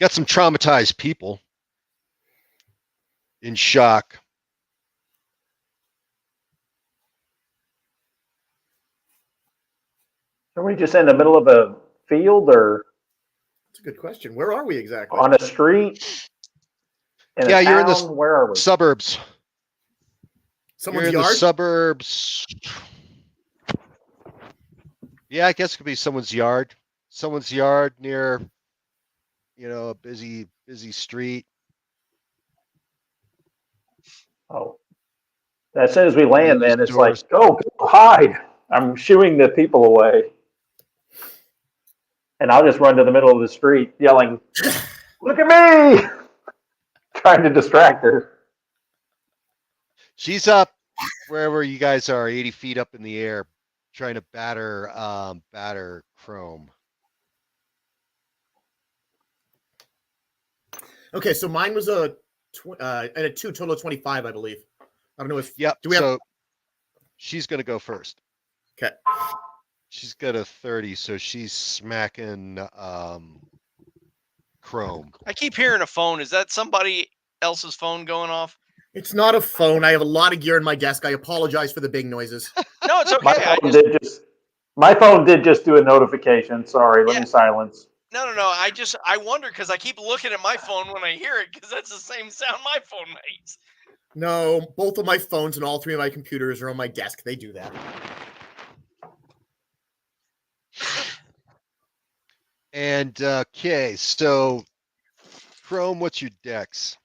got some traumatized people in shock. Are we just in the middle of a field or That's a good question. Where are we exactly? on a street? In Yeah, a you're in the town? Where are we? suburbs. Someone's You're in yard? the suburbs. Yeah, I guess it could be someone's yard. Someone's yard near, a busy street. Oh. As soon as we land, These then it's doors. like, go hide. I'm shooing the people away. And I'll just run to the middle of the street yelling, look at me! Trying to distract her. She's up wherever you guys are, 80 feet up in the air, trying to batter Chrome. Okay, so mine was a 2, total of 25, I believe. I don't know if. Yep. Do we have? She's going to go first. Okay. She's got a 30, so she's smacking Chrome. I keep hearing a phone. Is that somebody else's phone going off? It's not a phone. I have a lot of gear in my desk. I apologize for the big noises. No, it's okay. My phone did just do a notification. Sorry, let me silence. No. I wonder because I keep looking at my phone when I hear it because that's the same sound my phone makes. No, both of my phones and all 3 of my computers are on my desk. They do that. And okay, so Chrome, what's your dex?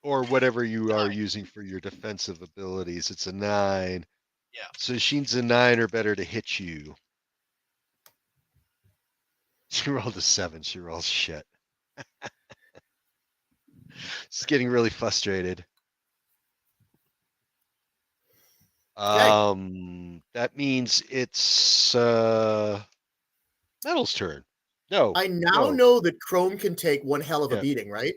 Or whatever you are using for your defensive abilities. It's a 9. Yeah. So she's a 9 or better to hit you. She rolled a 7. She rolls shit. She's getting really frustrated. That means it's Metal's turn. No. I now know that Chrome can take one hell of a beating, right?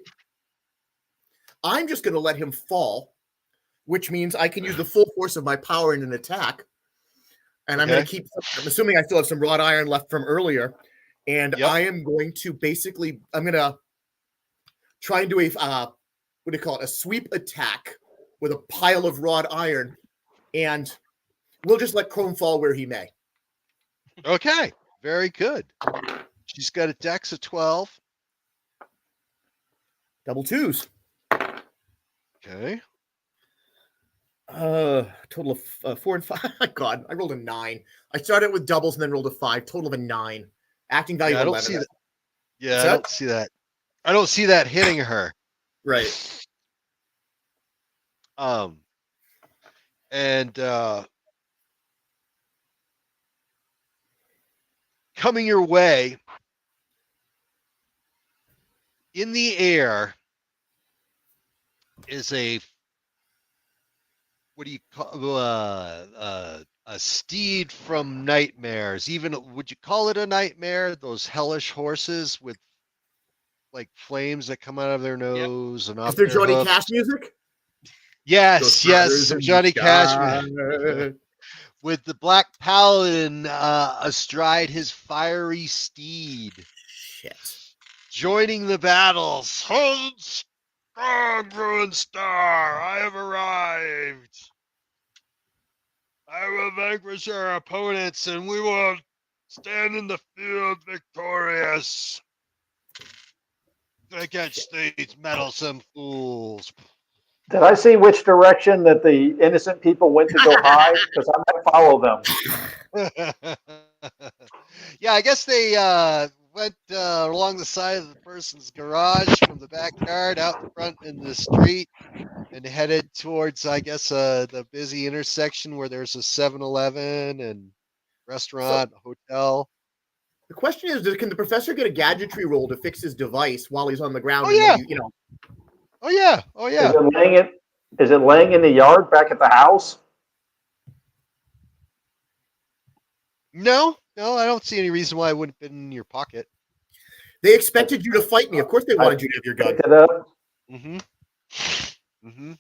I'm just going to let him fall, which means I can use the full force of my power in an attack. And I'm going to keep, I'm assuming I still have some wrought iron left from earlier. And I am going to basically, I'm going to try and do a, what do you call it? A sweep attack with a pile of wrought iron. And we'll just let Chrome fall where he may. Okay. Very good. She's got a dex of 12. Double twos. Okay. Total of 4 and 5. God, I rolled a 9. I started with doubles and then rolled a 5. Total of a 9. Acting value I of don't 11. see that. Yeah, I don't see that. I don't see that hitting her. Right. And coming your way in the air is a, what do you call, a steed from nightmares. Even, would you call it a nightmare? Those hellish horses with like flames that come out of their nose and off Is there their Johnny hoofs. Cash music? Yes, some Johnny Cash with the Black Paladin astride his fiery steed. Shit. Joining the battles. Hold strong, Ruined Star. I have arrived. I will vanquish our opponents and we will stand in the field victorious against these meddlesome fools. Did I see which direction that the innocent people went to go hide? Because I might follow them. Yeah, I guess they went along the side of the person's garage from the backyard out in front in the street and headed towards, I guess, the busy intersection where there's a 7-Eleven and restaurant, hotel. The question is, can the professor get a gadgetry roll to fix his device while he's on the ground? Oh, yeah. You know. Oh, yeah. Oh, yeah. Is it laying in the yard back at the house? No, I don't see any reason why it wouldn't have been in your pocket. They expected you to fight me. Of course they wanted you to have your gun. Picked it up. Mm-hmm.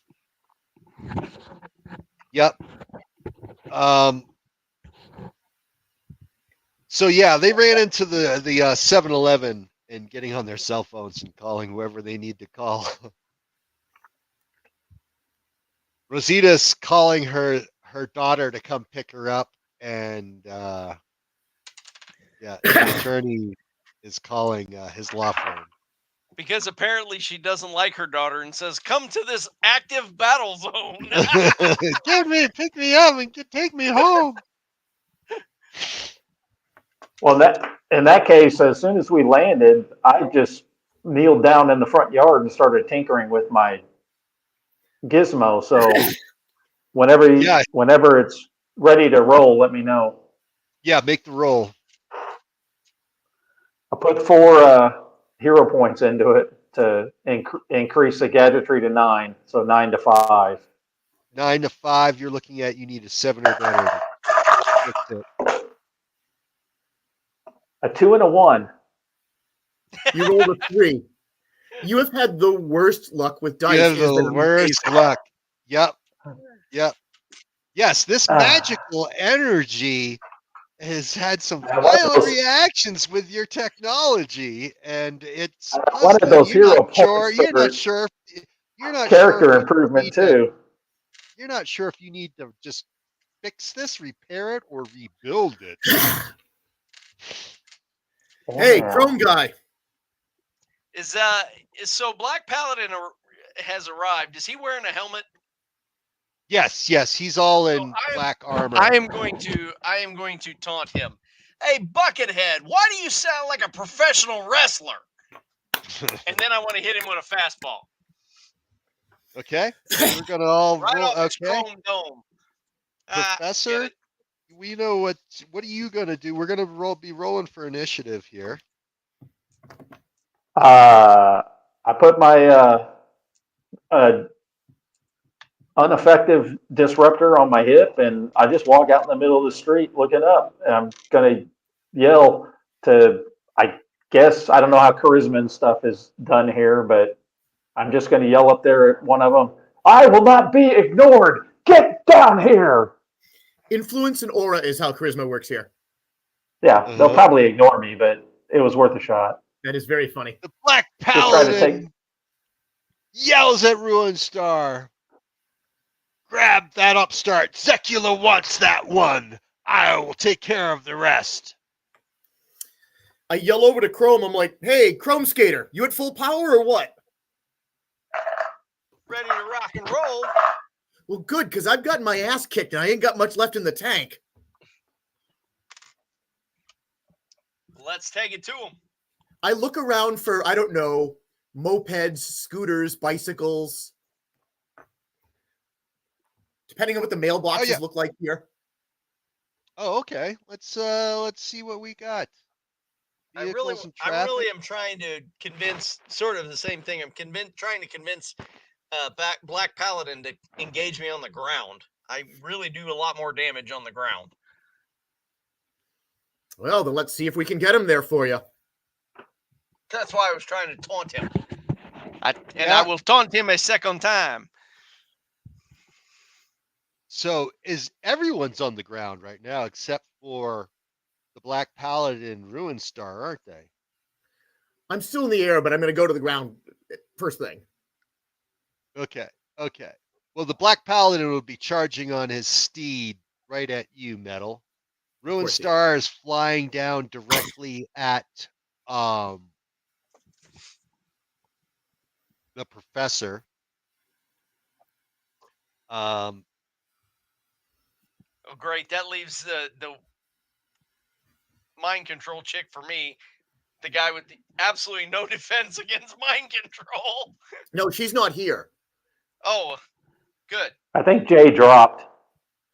Yep. So yeah, they ran into the 7-Eleven and getting on their cell phones and calling whoever they need to call. Rosita's calling her daughter to come pick her up, and the attorney is calling his law firm. Because apparently she doesn't like her daughter and says, "Come to this active battle zone." Pick me up and take me home. Well, in that case, as soon as we landed, I just kneeled down in the front yard and started tinkering with my gizmo. So whenever it's ready to roll, let me know. Yeah, make the roll. I put 4 hero points into it to increase the gadgetry to 9, so 9 to 5. 9 to 5. You're looking at, you need a 7 or better to fix it. A 2 and a 1. You rolled a 3. You have had the worst luck with dice. You have the worst luck. Yep. Yes, this magical energy has had some violent reactions with your technology, and it's one of those hero points. You're not sure. Character improvement too. You're not sure if you need to just fix this, repair it, or rebuild it. Hey, Chrome guy. So Black Paladin has arrived. Is he wearing a helmet? Yes, he's all in black armor. I am going to taunt him. Hey, Buckethead, why do you sound like a professional wrestler? And then I want to hit him with a fastball. Okay, we're gonna all right roll. off his Okay, chrome dome. Professor, we know what are you gonna do? We're gonna be rolling for initiative here. I put my ineffective disruptor on my hip, and I just walk out in the middle of the street looking up, and I'm gonna yell to, I guess, I don't know how charisma and stuff is done here, but I'm just gonna yell up there at one of them, "I will not be ignored! Get down here!" Influence and aura is how charisma works here. Yeah, they'll probably ignore me, but it was worth a shot. That is very funny. The Black Just try to Paladin yells at Ruined Star. Grab that upstart. Zekula wants that one. I will take care of the rest. I yell over to Chrome. I'm like, hey, Chrome Skater, you at full power or what? Ready to rock and roll. Well, good, because I've gotten my ass kicked and I ain't got much left in the tank. Let's take it to him. I look around for, I don't know, mopeds, scooters, bicycles. Depending on what the mailboxes look like here. Oh, okay. Let's see what we got. I really am trying to convince, sort of the same thing. I'm trying to convince Black Paladin to engage me on the ground. I really do a lot more damage on the ground. Well, then let's see if we can get him there for you. That's why I was trying to taunt him. I will taunt him a second time. So everyone's on the ground right now except for the Black Paladin Ruin Star, aren't they? I'm still in the air, but I'm going to go to the ground first thing. Okay. Well, the Black Paladin will be charging on his steed right at you, Metal. Ruin Star is flying down directly at the professor. Oh, great. That leaves the mind control chick for me. The guy with absolutely no defense against mind control. No, she's not here. Oh, good. I think Jay dropped.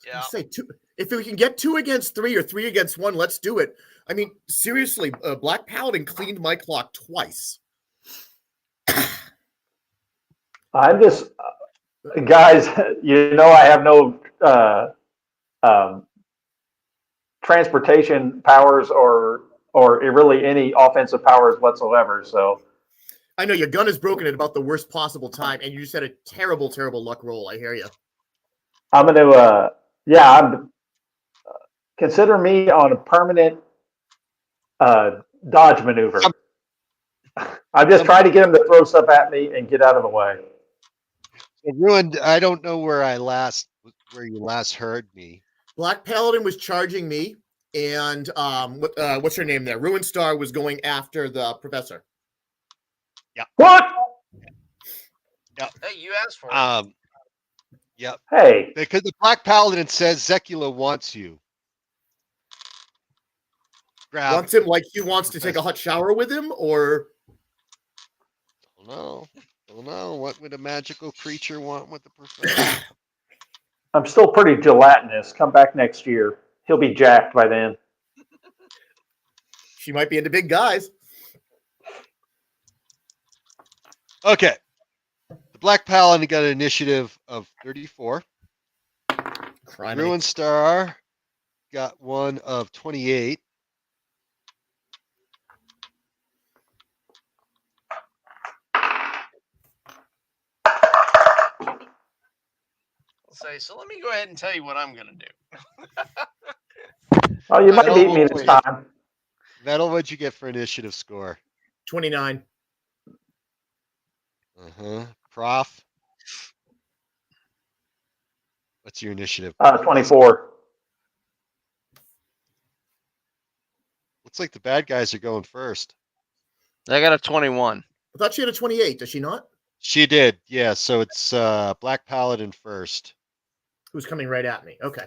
Yeah. Say two. If we can get 2 against 3 or 3 against 1, let's do it. I mean, seriously, Black Paladin cleaned my clock twice. I'm just, guys, I have no transportation powers or really any offensive powers whatsoever. So I know your gun is broken at about the worst possible time, and you just had a terrible, terrible luck roll. I hear you. I'm going to, consider me on a permanent dodge maneuver. I'm just trying to get him to throw stuff at me and get out of the way. Ruined. I don't know where you last heard me. Black Paladin was charging me, and what's her name there? Ruin Star was going after the professor. Yeah. What? Yeah. Hey, you asked for it. Yep. Hey. Because the Black Paladin says Zekula wants you. Wants him like he wants to take a hot shower with him, or? Don't know. What would a magical creature want with the professor? I'm still pretty gelatinous. Come back next year. He'll be jacked by then. She might be into big guys. Okay. The Black Paladin got an initiative of 34. Ruin Star got one of 28. So let me go ahead and tell you what I'm going to do. Oh, you might beat me this time. Metal, what'd you get for initiative score? 29. Prof? What's your initiative? 24. Looks like the bad guys are going first. I got a 21. I thought she had a 28. Does she not? She did, yeah. So it's Black Paladin first. Who's coming right at me? Okay.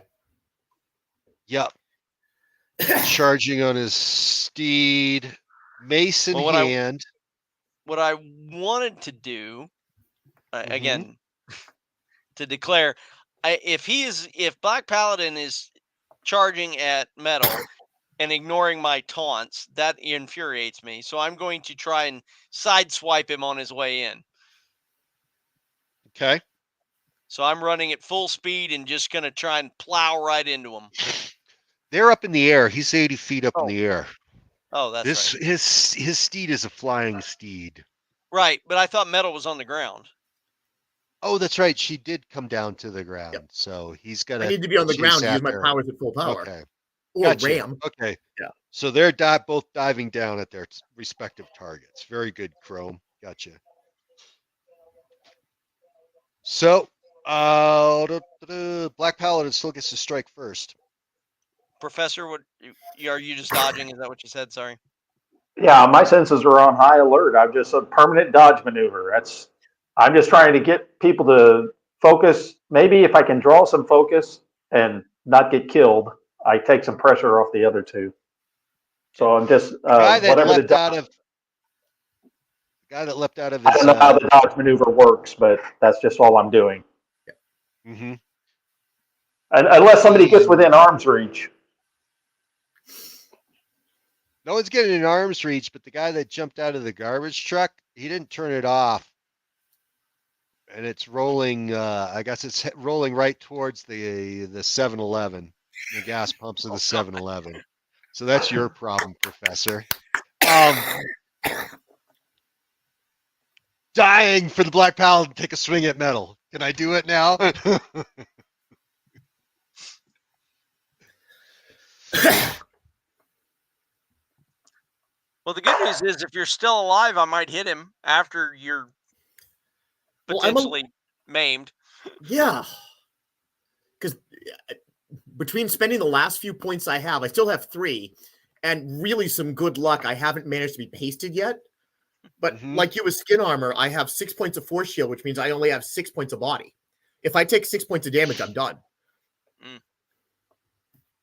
Yep. Charging on his steed, mace in hand. What I wanted to do, again, to declare, if Black Paladin is charging at Metal and ignoring my taunts, that infuriates me. So I'm going to try and sideswipe him on his way in. Okay. So I'm running at full speed and just going to try and plow right into him. They're up in the air. He's 80 feet up in the air. Oh, that's right. His steed is a flying steed. Right, but I thought Metal was on the ground. Oh, that's right. She did come down to the ground. Yep. So he's got I need to be on the ground to use my powers at full power. Okay. Or Gotcha. ram. Okay. Yeah. So they're both diving down at their respective targets. Very good, Chrome. Gotcha. So, Black Paladin still gets to strike first. Professor, what are you just dodging? Is that what you said? Sorry. Yeah, my senses are on high alert. I'm just a permanent dodge maneuver. I'm just trying to get people to focus. Maybe if I can draw some focus and not get killed, I take some pressure off the other two. So I'm just Guy that whatever the leapt out dodge. of guy that leapt out of I his. don't know how the dodge maneuver works, but that's just all I'm doing. Mm-hmm. And unless somebody gets within arm's reach. No one's getting in arm's reach, but the guy that jumped out of the garbage truck, he didn't turn it off. And it's rolling, I guess it's rolling right towards the 7-Eleven, the gas pumps of the 7-Eleven. So that's your problem, Professor. Dying for the Black Paladin to take a swing at metal. Can I do it now? Well, the good news is if you're still alive, I might hit him after you're potentially maimed. Yeah. Because between spending the last few points I have, I still have 3, and really some good luck. I haven't managed to be pasted yet. But like you with skin armor, I have 6 points of force shield, which means I only have 6 points of body. If I take 6 points of damage, I'm done.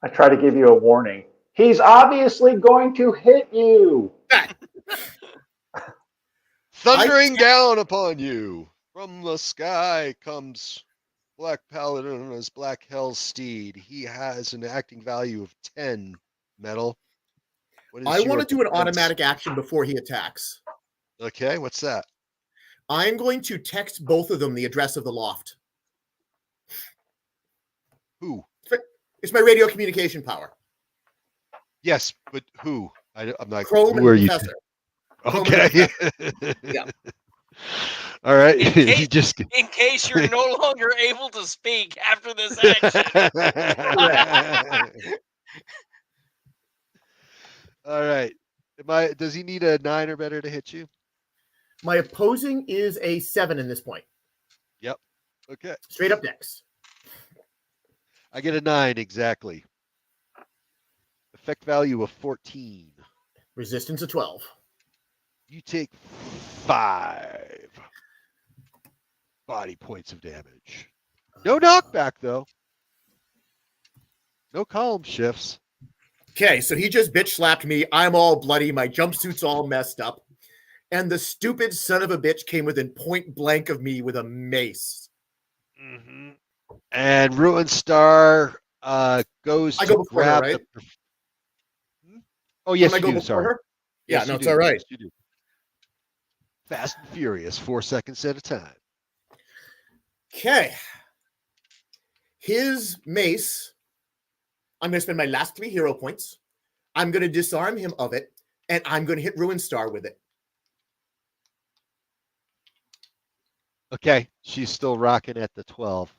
I try to give you a warning. He's obviously going to hit you. Thundering down upon you. From the sky comes Black Paladin on his Black Hell steed. He has an acting value of 10 metal. I want to do an automatic action before he attacks. Okay, what's that? I'm going to text both of them the address of the loft. Who? It's my radio communication power. Yes, but who? I'm not. Chrome who and are Professor. you? Okay. Yeah. All right. In case you're no longer able to speak after this action. All right. Does he need a 9 or better to hit you? My opposing is a 7 in this point. Yep. Okay. Straight up dex. I get a 9 exactly. Effect value of 14. Resistance of 12. You take 5 body points of damage. No knockback though. No column shifts. Okay, so he just bitch slapped me. I'm all bloody. My jumpsuit's all messed up. And the stupid son of a bitch came within point blank of me with a mace. Mm-hmm. And Ruin Star goes I to go before her, grab right? Oh, yes, Don't I you go do. before Sorry. her? Yeah, Yes, no, you it's do. all right. Yes, you do. Fast and Furious, 4 seconds at a time. Okay. His mace, I'm going to spend my last 3 hero points. I'm going to disarm him of it, and I'm going to hit Ruin Star with it. Okay, she's still rocking at the 12.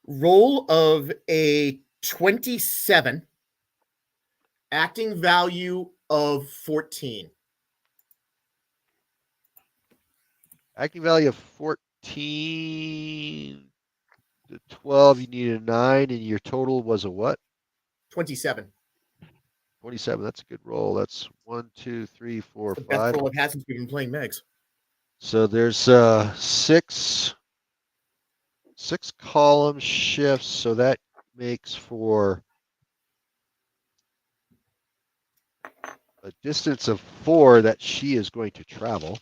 Roll of a 27. Acting value of 14. Acting value of 14 to 12. You need a 9, and your total was a what? 27. 27. That's a good roll. That's 1, 2, 3, 4, The 5. best roll I've had since we've been playing Megs. So there's 6 column shifts. So that makes for a distance of 4 that she is going to travel.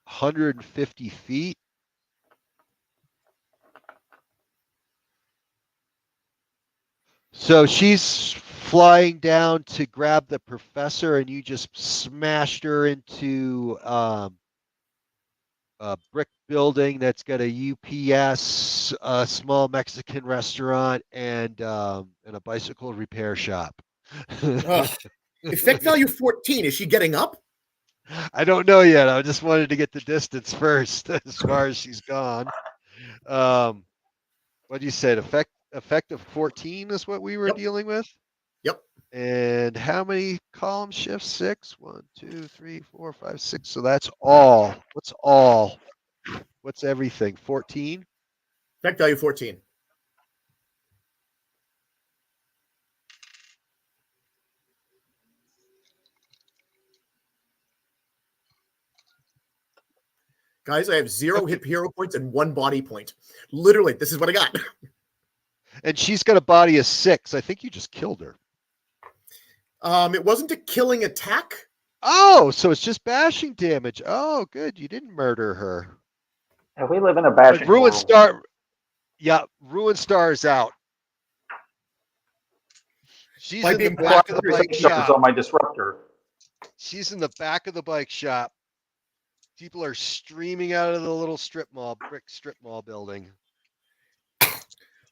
$150 So she's flying down to grab the professor, and you just smashed her into a brick building that's got a UPS, a small Mexican restaurant, and a bicycle repair shop. Ugh. Effect value 14. Is she getting up? I don't know yet. I just wanted to get the distance first, as far as she's gone. What do you say? Effect of 14 is what we were dealing with. Yep. And how many column shifts? 6. 1, 2, 3, 4, 5, 6. So that's all. What's all? What's everything? 14? Effect value 14. Guys, I have 0 hit hero points and 1 body point. Literally, this is what I got. And she's got a body of 6. I think you just killed her. It wasn't a killing attack. Oh, so it's just bashing damage. Oh, good. You didn't murder her. And we live in a bashing Ruin world. Star. Yeah, Ruin Star is out. She's in the back of the bike shop. On my disruptor. She's in the back of the bike shop. People are streaming out of the little brick strip mall building.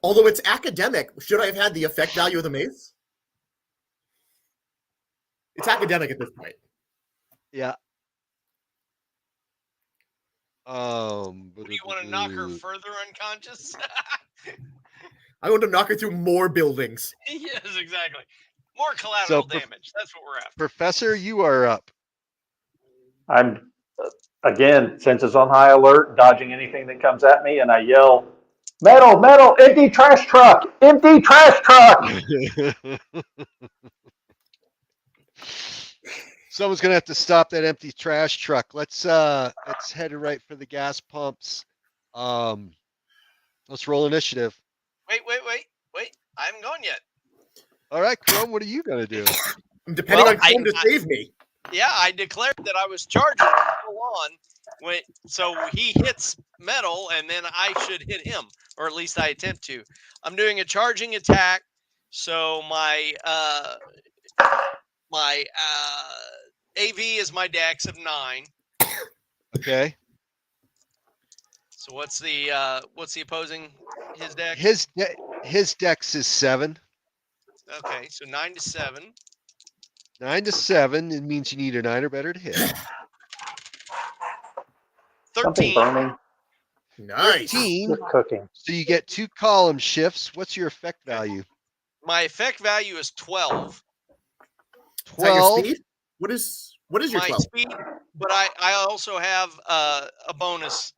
Although it's academic, should I have had the effect value of the mace? It's academic at this point. Yeah. Do you want to knock her further unconscious? I want to knock her through more buildings. Yes, exactly. More collateral damage. That's what we're after. Professor, you are up. I'm, again, since it's on high alert, dodging anything that comes at me, and I yell, "Metal, metal, empty trash truck, empty trash truck!" Someone's gonna have to stop that empty trash truck. Let's head right for the gas pumps. Let's roll initiative. Wait. I haven't gone yet. All right, Chrome, what are you gonna do? I'm depending on Chrome to save me. Yeah, I declared that I was charging him full on. So he hits metal, and then I should hit him, or at least I attempt to. I'm doing a charging attack, so my AV is my dex of 9. Okay. So what's the opposing his dex? His dex is 7. Okay, so 9 to 7. 9 to 7. It means you need a 9 or better to hit. 13. Burning. Nice. 13. Cooking. So you get 2 column shifts. What's your effect value? My effect value is 12. 12. Your speed? What is your my 12? speed? But I also have a bonus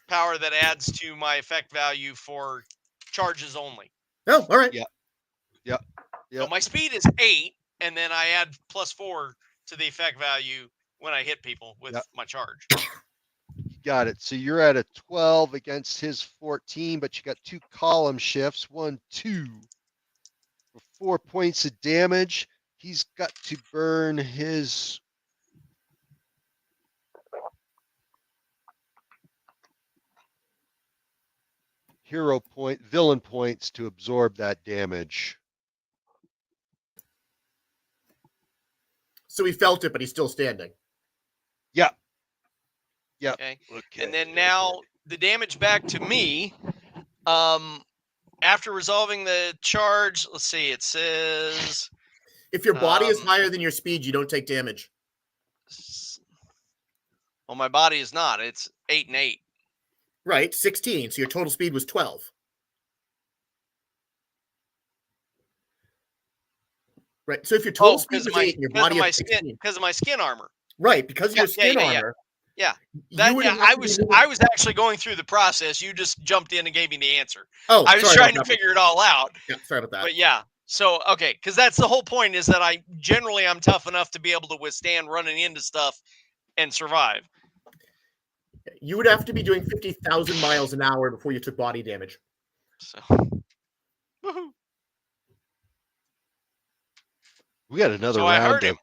power that adds to my effect value for charges only. Oh, all right. Yeah. So my speed is 8, and then I add +4 to the effect value when I hit people with my charge. Got it. So you're at a 12 against his 14, but you got 2 column shifts. 1, 2. For 4 points of damage. He's got to burn his villain points to absorb that damage. So he felt it, but he's still standing. Yeah. Okay. And then now the damage back to me. After resolving the charge, let's see, it says if your body is higher than your speed, you don't take damage. Well, my body is not. It's 8 and 8. Right, 16. So your total speed was 12. Right. So if your total speed was 8 and your body is 16. Because of my skin armor. Right, because of your skin armor. Yeah. I was actually going through the process. You just jumped in and gave me the answer. Oh, I was trying to figure it all out. Yeah, sorry about that. But yeah. So, okay, because that's the whole point, is that I'm tough enough to be able to withstand running into stuff and survive. You would have to be doing 50,000 miles an hour before you took body damage. So, woohoo. We got another round. I heard him.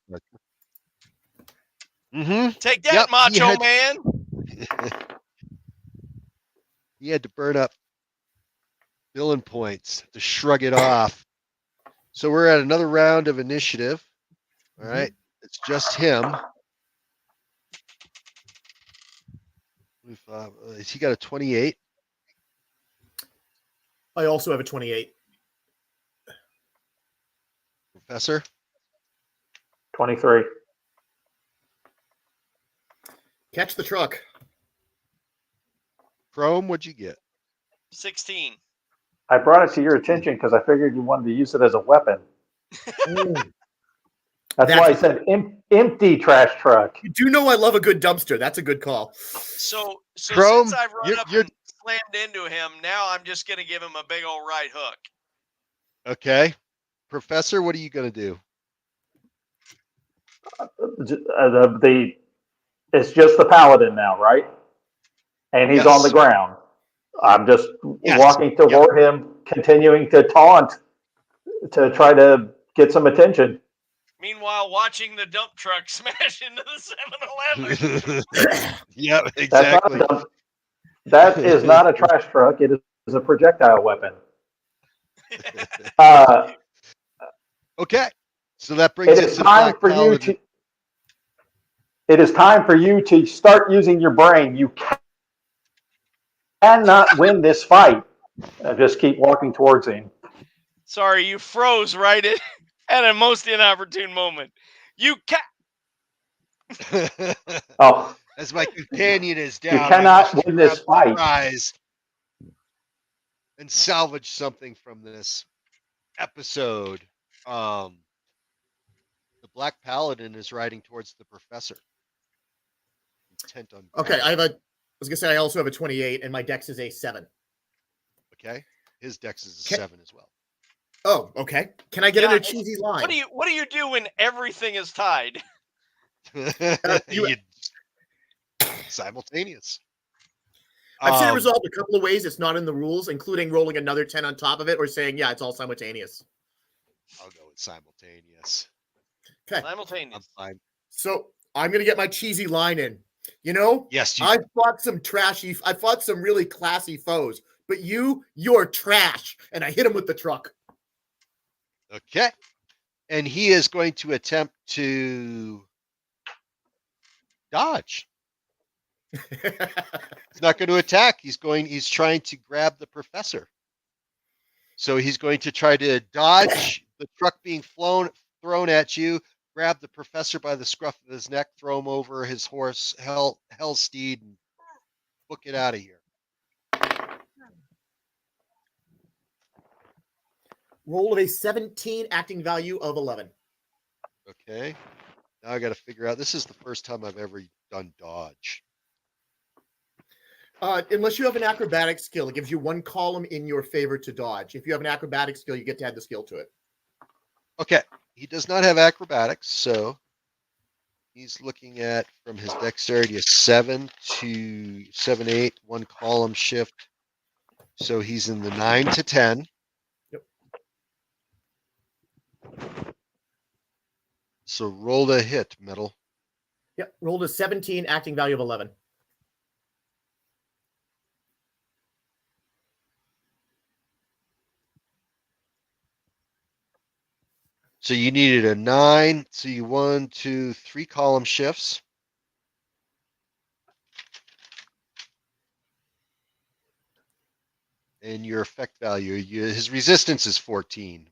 Take that, Yep, Macho Man. He had to burn up villain points to shrug it off. So we're at another round of initiative. All right. It's just him. Has he got a 28? I also have a 28. Professor? 23. Catch the truck. Chrome, what'd you get? 16. I brought it to your attention because I figured you wanted to use it as a weapon. That's why I said empty trash truck. You do know I love a good dumpster. That's a good call. So Chrome, since I've run up you're and slammed into him, now I'm just going to give him a big old right hook. okay. Professor, what are you going to do? It's just the paladin now, right? And he's on the ground. I'm just walking toward him, continuing to taunt to try to get some attention. Meanwhile, watching the dump truck smash into the 7-Eleven. Yeah, exactly. That is not a trash truck. It is a projectile weapon. Okay. So that brings us to Black Paladin. It is time for you to start using your brain. You cannot win this fight. Just keep walking towards him. Sorry, you froze right at a most inopportune moment. You can't. Oh, as my companion is down, you cannot win this fight. And salvage something from this episode. The Black Paladin is riding towards the professor. Intent on okay, I was gonna say I also have a 28, and my dex is a 7. Okay, his dex is a 7 as well. Oh, okay. Can I get in a cheesy line? What do you do when everything is tied? Simultaneous. I've seen it resolved a couple of ways. It's not in the rules, including rolling another 10 on top of it, or saying, yeah, it's all simultaneous. I'll go with simultaneous. Okay. Simultaneous. I'm fine. So I'm gonna get my cheesy line in. You know, yes, I fought some really classy foes, but you're trash. And I hit him with the truck. Okay. And he is going to attempt to dodge. He's not going to attack. He's trying to grab the professor. So he's going to try to dodge the truck being thrown at you, grab the professor by the scruff of his neck, throw him over his horse, hell steed, and book it out of here. Roll of a 17, acting value of 11. Okay. Now I got to figure out. This is the first time I've ever done dodge. Unless you have an acrobatic skill, it gives you 1 column in your favor to dodge. If you have an acrobatic skill, you get to add the skill to it. Okay. He does not have acrobatics, so he's looking at from his dexterity a 7 to 7, 8, 1 column shift. So he's in the 9 to 10. Yep. So roll a hit, metal. Yep. Rolled a 17, acting value of 11. So you needed a 9. So you 1, 2, 3 column shifts. And your effect value, his resistance is 14.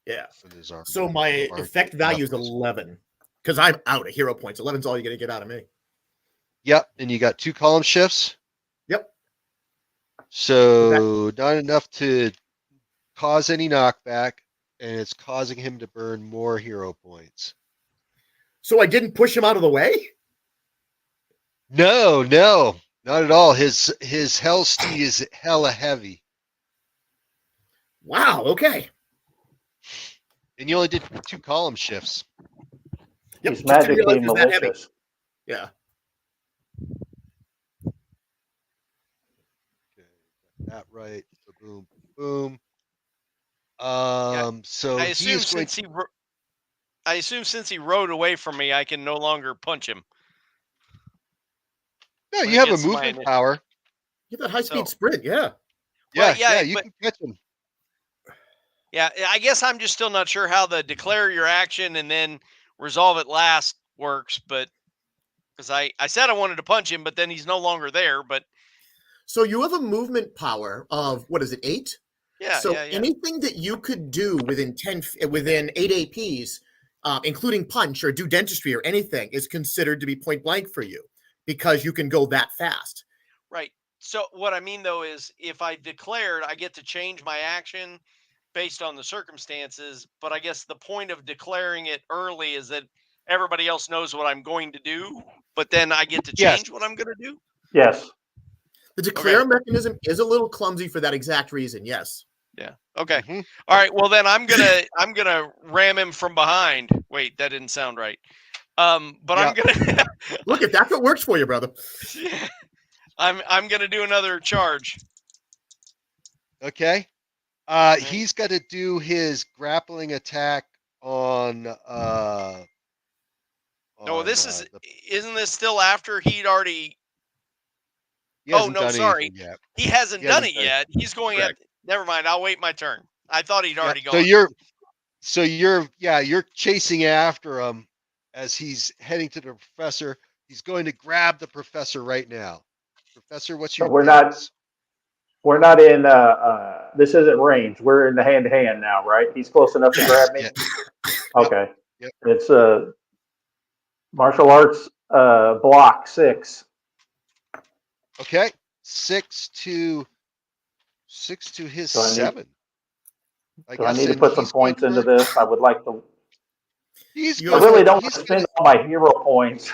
Yeah. His armor, So my effect value is 11 because I'm out of hero points. 11's all you're going to get out of me. Yep. And you got 2 column shifts. Yep. So not enough to cause any knockback, and it's causing him to burn more hero points. So I didn't push him out of the way? No, not at all. His hell steed is hella heavy. Wow, okay. And you only did 2 column shifts. Yep, he's magically malicious. Yeah. Okay, got that right. So boom, boom. So I he assume is going I assume since he rode away from me, I can no longer punch him. No, you have a movement power. You have that high-speed sprint, yeah. Yeah, you can catch him. Yeah, I guess I'm just still not sure how the declare your action and then resolve it last works, but Because I said I wanted to punch him, but then he's no longer there. But So you have a movement power of, what is it, 8? yeah, So yeah. anything that you could do within 8 APs, including punch or do dentistry or anything, is considered to be point blank for you because you can go that fast. Right. So what I mean though is if I declared, I get to change my action based on the circumstances, but I guess the point of declaring it early is that everybody else knows what I'm going to do, but then I get to Yes. change what I'm going to do. Yes. The declare mechanism is a little clumsy for that exact reason. Yes. Yeah. Okay. Mhm. All right. Well, then I'm gonna ram him from behind. Wait, that didn't sound right. But Yeah. I'm gonna Look, if that's what works for you, brother. I'm gonna do another charge. Okay. He's got to do his grappling attack on. No, isn't this still after he'd already? He hasn't done sorry. anything yet. He hasn't He done hasn't it done it. yet. He's going Correct. at. Never mind. I'll wait my turn. I thought he'd already So gone. you're chasing after him as he's heading to the professor. He's going to grab the professor right now. Professor, what's So your we're not dex? we're not in this isn't range. We're in the hand to hand now, right? He's close enough to grab me. Yeah. Okay. Yep. It's martial arts block 6. Okay. 6 to his Do I need- 7. Do I need to put some points into this? I would like to. He's You I gonna, really don't want he's to gonna, spend all my hero points.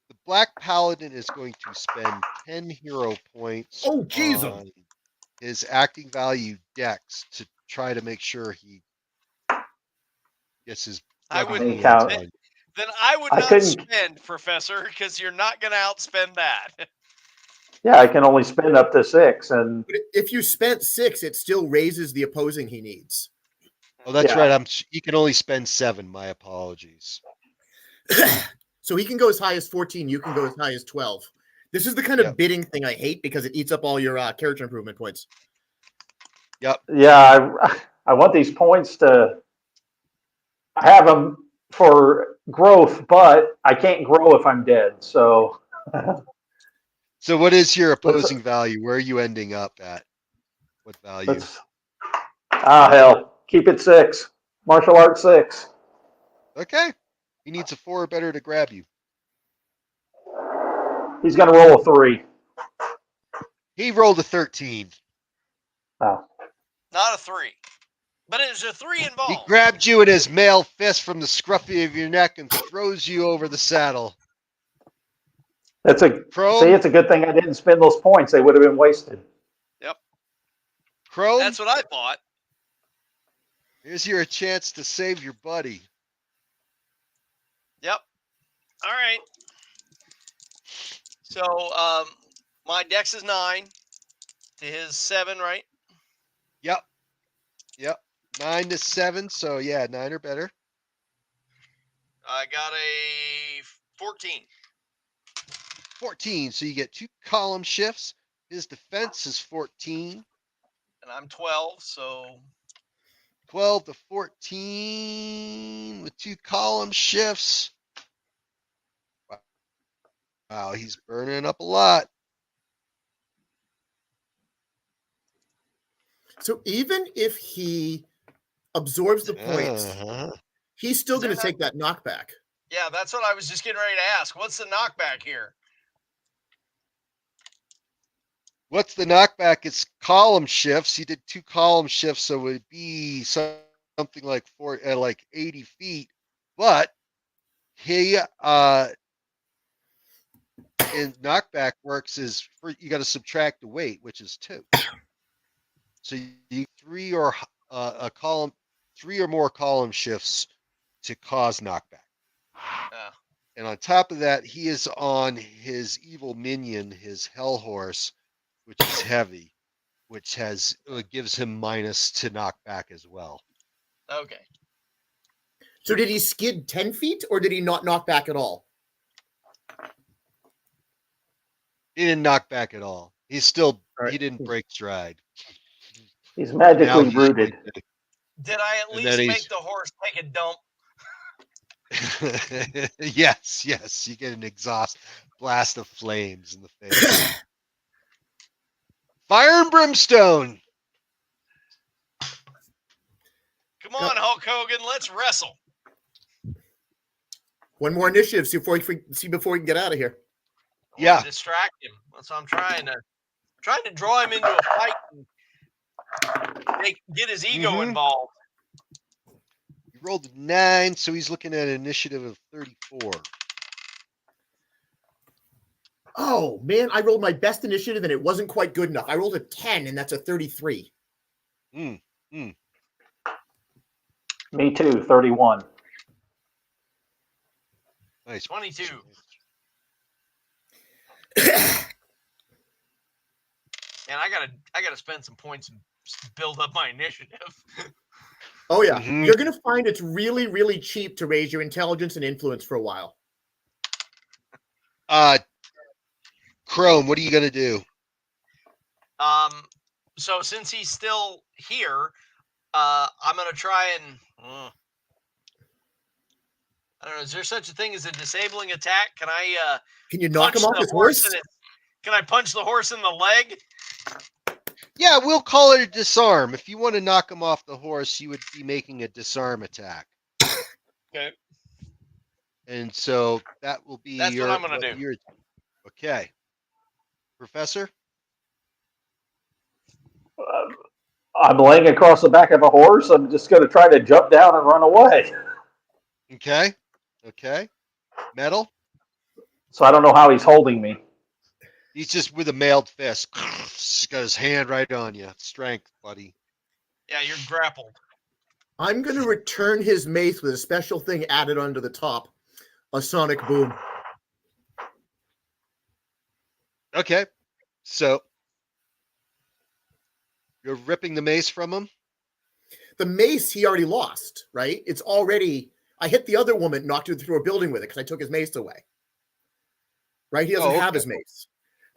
the Black Paladin is going to spend 10 hero points Oh, jeez. on his acting value dex to try to make sure he gets his I bloody wouldn't hands count. on you. Then I would I not couldn't- spend, Professor, because you're not going to outspend that. Yeah, I can only spend up to 6, and But if you spent 6, it still raises the opposing he needs. Oh, that's Yeah. right. He can only spend 7. My apologies. So he can go as high as 14. You can go as high as 12. This is the kind of Yep. bidding thing I hate because it eats up all your character improvement points. Yep. yeah, I want these points to have them for growth, but I can't grow if I'm dead. So So what is your opposing value? Where are you ending up at? What value? let's. Hell, keep it 6. Martial arts 6. Okay. He needs a 4 or better to grab you. He's gonna roll a 3. He rolled a 13. Oh. Not a 3. But there's a 3 He involved. grabbed you in his male fist from the scruffy of your neck and throws you over the saddle. That's a Chrome? see. It's a good thing I didn't spend those points. They would have been wasted. Chrome, That's what I thought. here's your chance to save your buddy. Yep. All right. So my dex is 9 to his 7, right? Yep. 9 to 7. So yeah, 9 or better. I got a 14. 14. So you get 2 column shifts. His defense is 14. And I'm 12, so 12 to 14 with 2 column shifts. Wow, he's burning up a lot. So even if he absorbs the points, Uh-huh. he's still Is there going to not- take that knockback. yeah, that's what I was just getting ready to ask. What's the knockback here? What's the knockback? It's column shifts. He did 2 column shifts, so it would be something like 80 feet. But he in knockback works is you got to subtract the weight, which is 2. So you 3 or more column shifts to cause knockback. Yeah. And on top of that, he is on his evil minion, his hell horse, which is heavy, which gives him minus to knockback as well. Okay. So did he skid 10 feet or did he not knock back at all? He didn't knock back at all. He Right. didn't break stride. He's Now magically he's rooted. Did I at And then least he's- make the horse take a dump? Yes, you get an exhaust blast of flames in the face. Fire and brimstone. Come on, Hulk Hogan, let's wrestle. One more initiative, before we can get out of here. I want to distract him. That's what I'm trying to draw him into a fight and get his ego involved. He rolled a 9, so he's looking at an initiative of 34. Oh man, I rolled my best initiative and it wasn't quite good enough. I rolled a 10 and that's a 33. Me too, 31. Nice. 22. And I gotta spend some points and build up my initiative. Oh yeah, you're gonna find it's really, really cheap to raise your intelligence and influence for a while. Chrome, what are you gonna do? So since he's still here, I'm gonna try and I don't know. Is there such a thing as a disabling attack? Can I? Can you knock him off his horse? Can I punch the horse in the leg? Yeah, we'll call it a disarm. If you want to knock him off the horse, you would be making a disarm attack. Okay. And so that will be That's what I'm going to do. Okay. Professor? I'm laying across the back of a horse. I'm just going to try to jump down and run away. Okay. Metal? So I don't know how he's holding me. He's just with a mailed fist. He's got his hand right on you. Strength, buddy. Yeah, you're grappled. I'm going to return his mace with a special thing added onto the top. A sonic boom. Okay. So you're ripping the mace from him? The mace he already lost, right? It's already... I hit the other woman, knocked her through a building with it because I took his mace away. Right? He doesn't have his mace.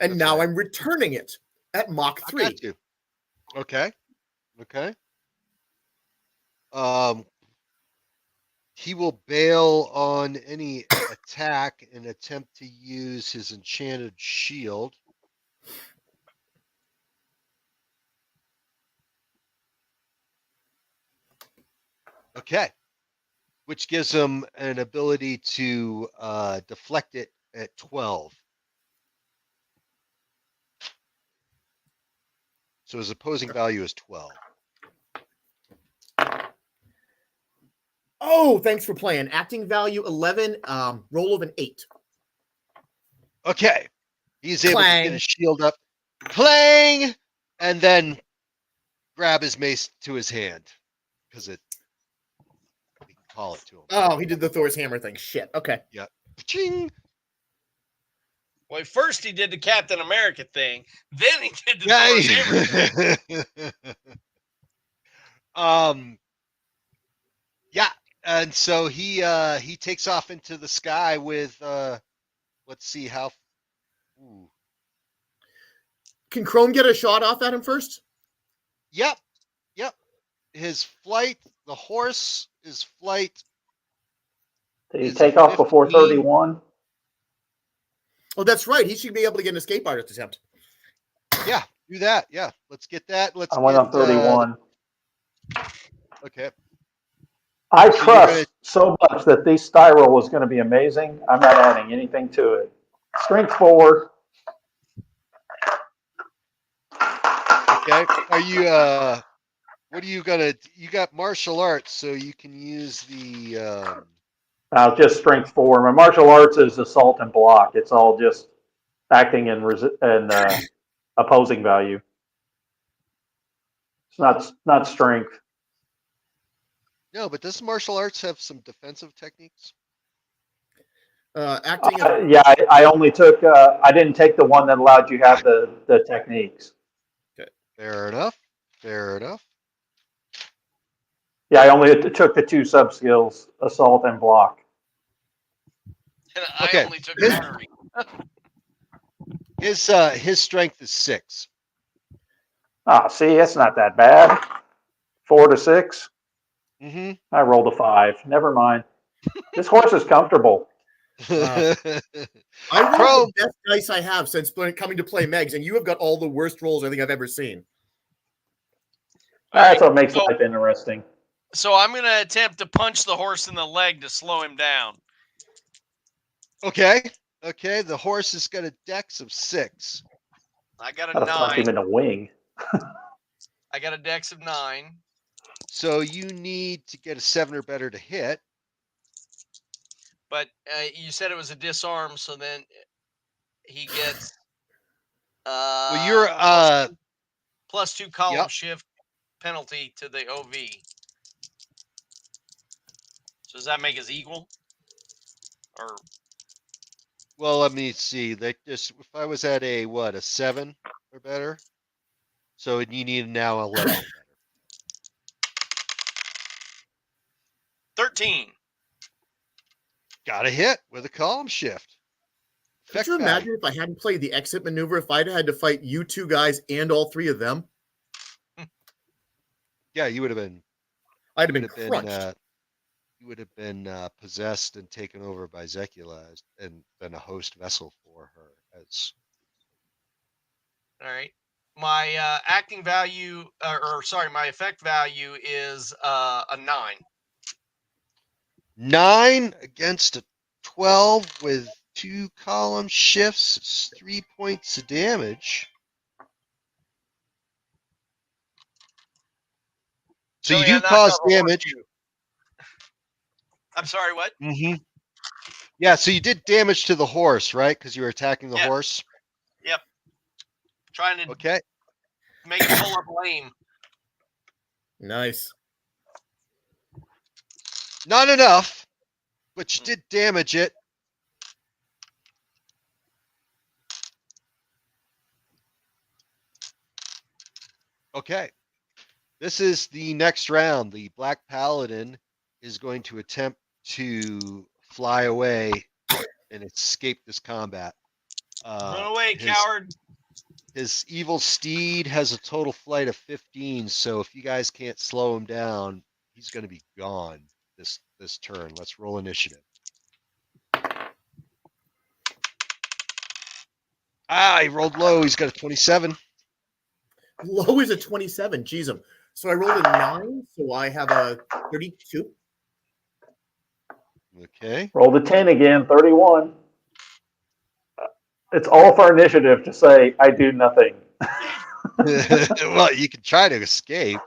And now I'm returning it at Mach 3. I got you. Okay. He will bail on any attack and attempt to use his enchanted shield. Okay. Which gives him an ability to deflect it at 12. So his opposing value is 12. Oh, thanks for playing. Acting value 11, roll of an 8. Okay. He's able to get his shield up. Clang! And then grab his mace to his hand. Because he can call it to him. Oh, he did the Thor's hammer thing. Shit. Okay. Yeah. Ching! Well, first he did the Captain America thing. Then he did the Thor's hammer thing. Yeah. And so he takes off into the sky with let's see how. Ooh. Can Chrome get a shot off at him first? Yep. His flight, the horse, his flight. Did he take off before 31? Oh, that's right. He should be able to get an escape artist attempt. Yeah, do that. Yeah, let's get that. I went on 31. Okay. I trust so much that this spiral is going to be amazing. I'm not adding anything to it. Strength 4. Okay. Are you what are you gonna? You got martial arts, so you can use the. Just strength 4. My martial arts is assault and block. It's all just acting and opposing value. It's not strength. No, but does martial arts have some defensive techniques? Acting. I only took. I didn't take the one that allowed you to have the techniques. Okay. Fair enough. Yeah, I only took the 2 sub skills, assault and block. And I only took battery. His strength is 6. See, that's not that bad. 4 to 6. Mm-hmm. I rolled a 5. Never mind. This horse is comfortable. I rolled Chrome. the best dice I have since coming to play Megs, and you have got all the worst rolls I think I've ever seen. That's what makes life interesting. So I'm going to attempt to punch the horse in the leg to slow him down. Okay. Okay. The horse has got a dex of 6. I got a Gotta punch 9. him in the wing. I got a dex of 9. So you need to get a 7 or better to hit. But you said it was a disarm, so then he gets Well, you're +2 column Yep. shift penalty to the OV. So does that make us equal? Or well, let me see. They just if I was at a 7 or better. So you need now 11 or better. 13. Got a hit with a column shift. Could you imagine if I hadn't played the exit maneuver, if I'd had to fight you two guys and all three of them? Yeah, you would have been. I'd have been crunched. You would have been possessed and taken over by Zekula and been a host vessel for her. As All right. My acting value, my effect value is a 9. 9 against a 12 with 2 column shifts. It's 3 points of damage. So you do cause damage. I'm sorry, what? Mm-hmm. Yeah, so you did damage to the horse, right? Because you were attacking the horse. Yep. Trying to make it pull up lame. Nice. Not enough, but you did damage it. Okay. This is the next round. The Black Paladin is going to attempt to fly away and escape this combat. Run away, coward. His evil steed has a total flight of 15, so if you guys can't slow him down, he's going to be gone this turn. Let's roll initiative. He rolled low. He's got a 27. Low is a 27. Jeez. So I rolled a 9, so I have a 32. Okay. Roll the 10 again, 31. It's all for initiative to say, I do nothing. Well, you can try to escape.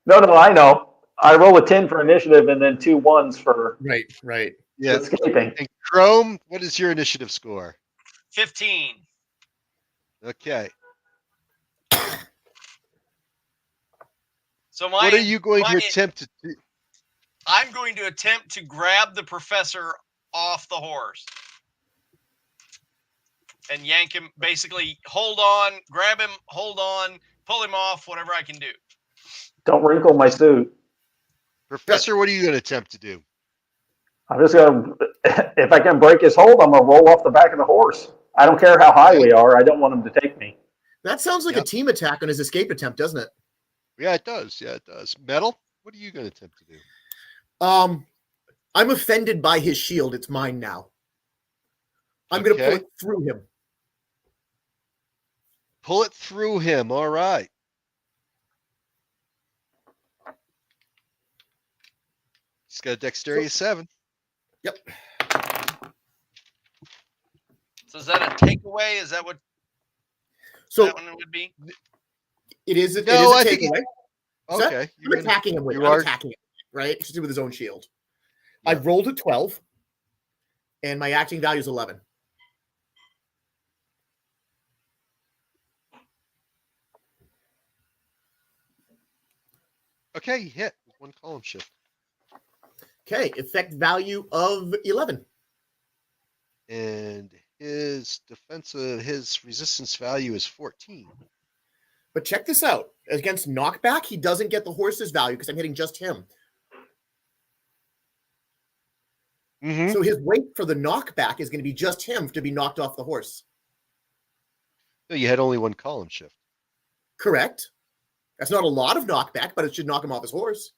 No, I know. I roll a 10 for initiative and then 2 1s for Right. Yeah. escaping. And Chrome, what is your initiative score? 15. Okay. So what are you going to attempt to do? I'm going to attempt to grab the professor off the horse and yank him, basically hold on, grab him, hold on, pull him off, whatever I can do. Don't wrinkle my suit. Professor, what are you going to attempt to do? I'm just going to, if I can break his hold, I'm going to roll off the back of the horse. I don't care how high we are. I don't want him to take me. That sounds like a team attack on his escape attempt, doesn't it? Yeah, it does. Yeah, it does. Metal, what are you going to attempt to do? I'm offended by his shield. It's mine now. I'm going to pull it through him. Pull it through him. All right. He's got a dexterity of 7. Yep. So is that a takeaway? Is that what that one would be? It is a I think takeaway. Okay. I'm attacking him with it, right? Just with his own shield. Yeah. I rolled a 12, and my acting value is 11. Okay, you hit with 1 column shift. Okay, effect value of 11. And his resistance value is 14. But check this out. Against knockback, he doesn't get the horse's value because I'm hitting just him. Mm-hmm. So his weight for the knockback is going to be just him to be knocked off the horse. So you had only 1 column shift. Correct. That's not a lot of knockback, but it should knock him off his horse.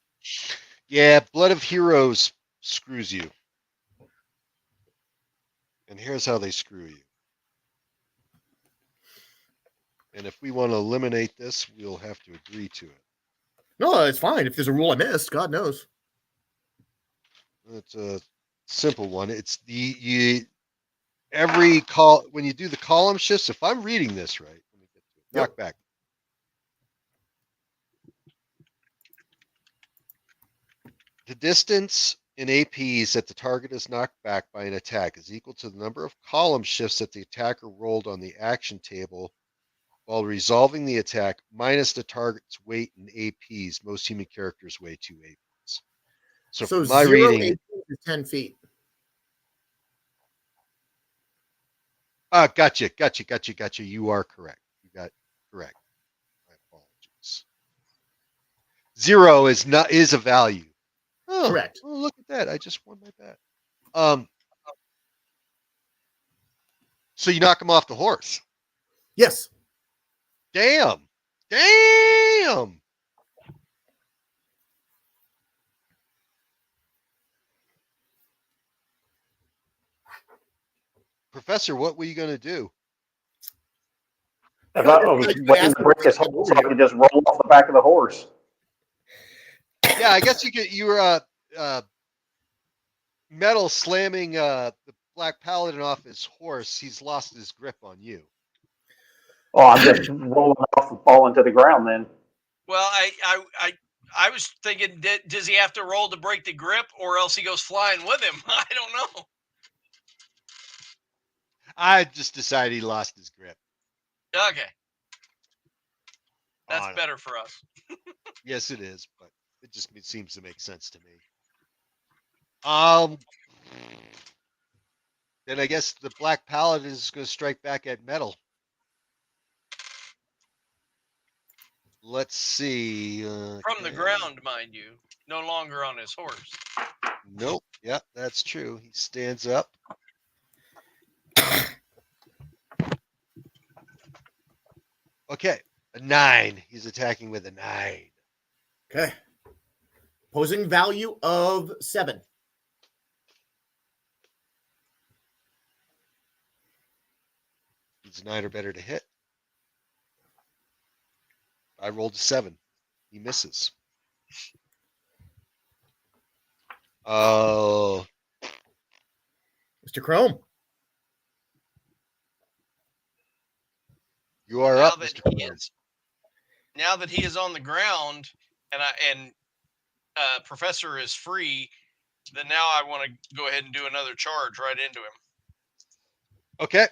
Yeah, Blood of Heroes screws you. And here's how they screw you. And if we want to eliminate this, we'll have to agree to it. No, it's fine. If there's a rule I missed, God knows. It's a simple one. It's every call when you do the column shifts. If I'm reading this right, let me get to it. Knock back. The distance in APs that the target is knocked back by an attack is equal to the number of column shifts that the attacker rolled on the action table while resolving the attack minus the target's weight in APs. Most human characters weigh 2 APs. So my 0 reading APs is 10 feet. Gotcha. You are correct. You got correct. My apologies. 0 is a value. Oh, Correct. Oh, look at that. I just won my bet. So you knock him off the horse. Yes. Damn. Professor, what were you going to do? I thought I was waiting to break his hold so I could just roll off the back of the horse. Yeah, I guess you were metal slamming the Black Paladin off his horse. He's lost his grip on you. Oh, I'm just rolling off and falling to the ground then. Well, I was thinking, does he have to roll to break the grip, or else he goes flying with him? I don't know. I just decided he lost his grip. Okay, that's better for us. Yes, it is, but it seems to make sense to me. Then I guess the Black Paladin is going to strike back at metal. Let's see. From the ground, mind you, no longer on his horse. Nope. Yeah, that's true. He stands up. Okay, a 9. He's attacking with a 9. Okay. Opposing value of 7. He's a 9 or better to hit. I rolled a 7. He misses. Oh. Mr. Chrome. You are now up, that Mr. he is, now that he is on the ground and Professor is free, then now I want to go ahead and do another charge right into him. Okay.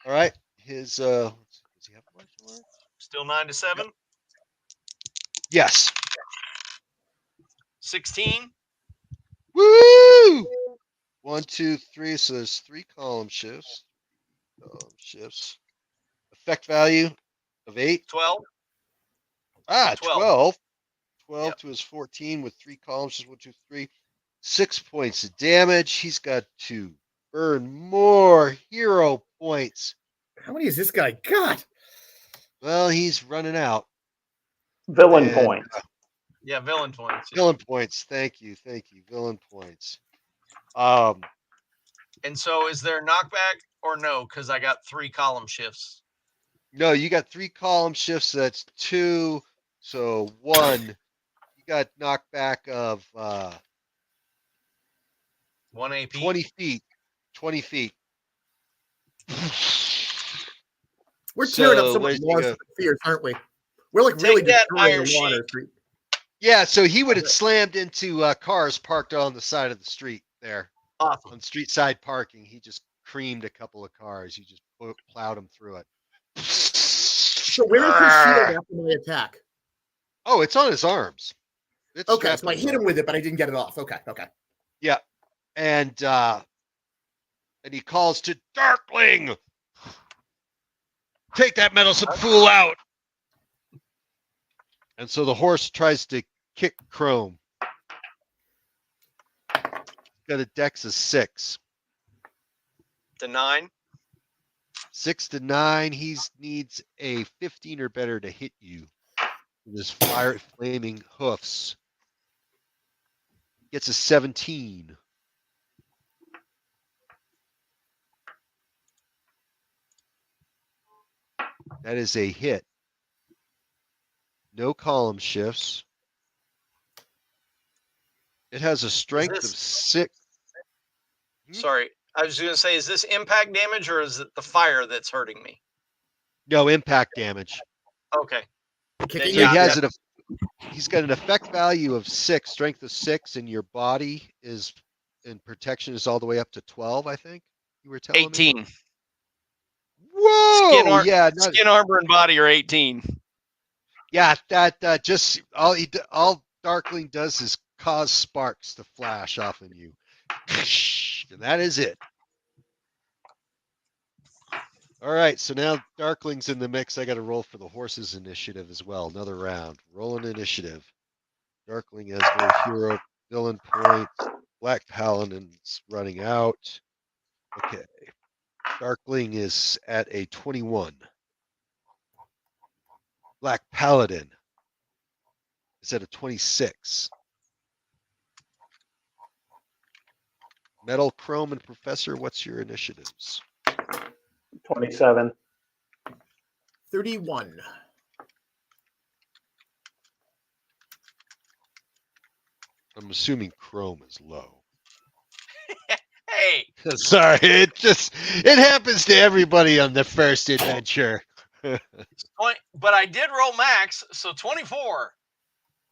All right. His does he have martial arts? Still 9 to 7. Yes. 16. Woo! 1, 2, 3. So there's 3 column shifts. Effect value of 8. 12. 12. 12 Yep. to his 14 with 3 columns. 1, 2, 3. 6 points of damage. He's got to burn more hero points. How many has this guy got? Well, he's running out. Villain points. Yeah, villain points. Villain points. Thank you. Villain points. And so is there knockback or no? Because I got 3 column shifts. No, you got 3 column shifts. So that's 2. So 1. You got knockback of 1 AP. 20 feet. 20 feet. We're tearing up So so much where's he monster go? fierce, aren't we? We're like really Take that, destroying Iron the water Sheik. street. Yeah, so he would have slammed into cars parked on the side of the street there. Awesome. On street side parking. He just creamed a couple of cars. He just plowed them through it. So where is his shield after my attack? Oh, it's on his arms. It's Okay, strapped so I on his hit him arms. with it, but I didn't get it off. Okay. Yeah. And he calls to Darkling. Take that meddlesome fool out. And so the horse tries to kick Chrome. Got a dex of 6. To 9. 6 to 9. He needs a 15 or better to hit you with his flaming hoofs. gets a 17. That is a hit. No column shifts. It has a strength of 6. Sorry, I was going to say, is this impact damage or is it the fire that's hurting me? No impact damage. Okay. Kicking So you he out. has he's got an effect value of 6, strength of 6, and your body is in protection is all the way up to 12, I think. You were telling me? 18. Whoa! Skin, armor, and body are 18. Yeah, that just all Darkling does is cause sparks to flash off of you. And that is it. All right, so now Darkling's in the mix. I got to roll for the horses initiative as well. Another round. Roll an initiative. Darkling has no hero villain points. Black Paladin's running out. Okay. Darkling is at a 21. Black Paladin is at a 26. Metal, Chrome, and Professor, what's your initiatives? 27. 31. I'm assuming Chrome is low. Hey. Sorry, it happens to everybody on the first adventure. But I did roll max, so 24.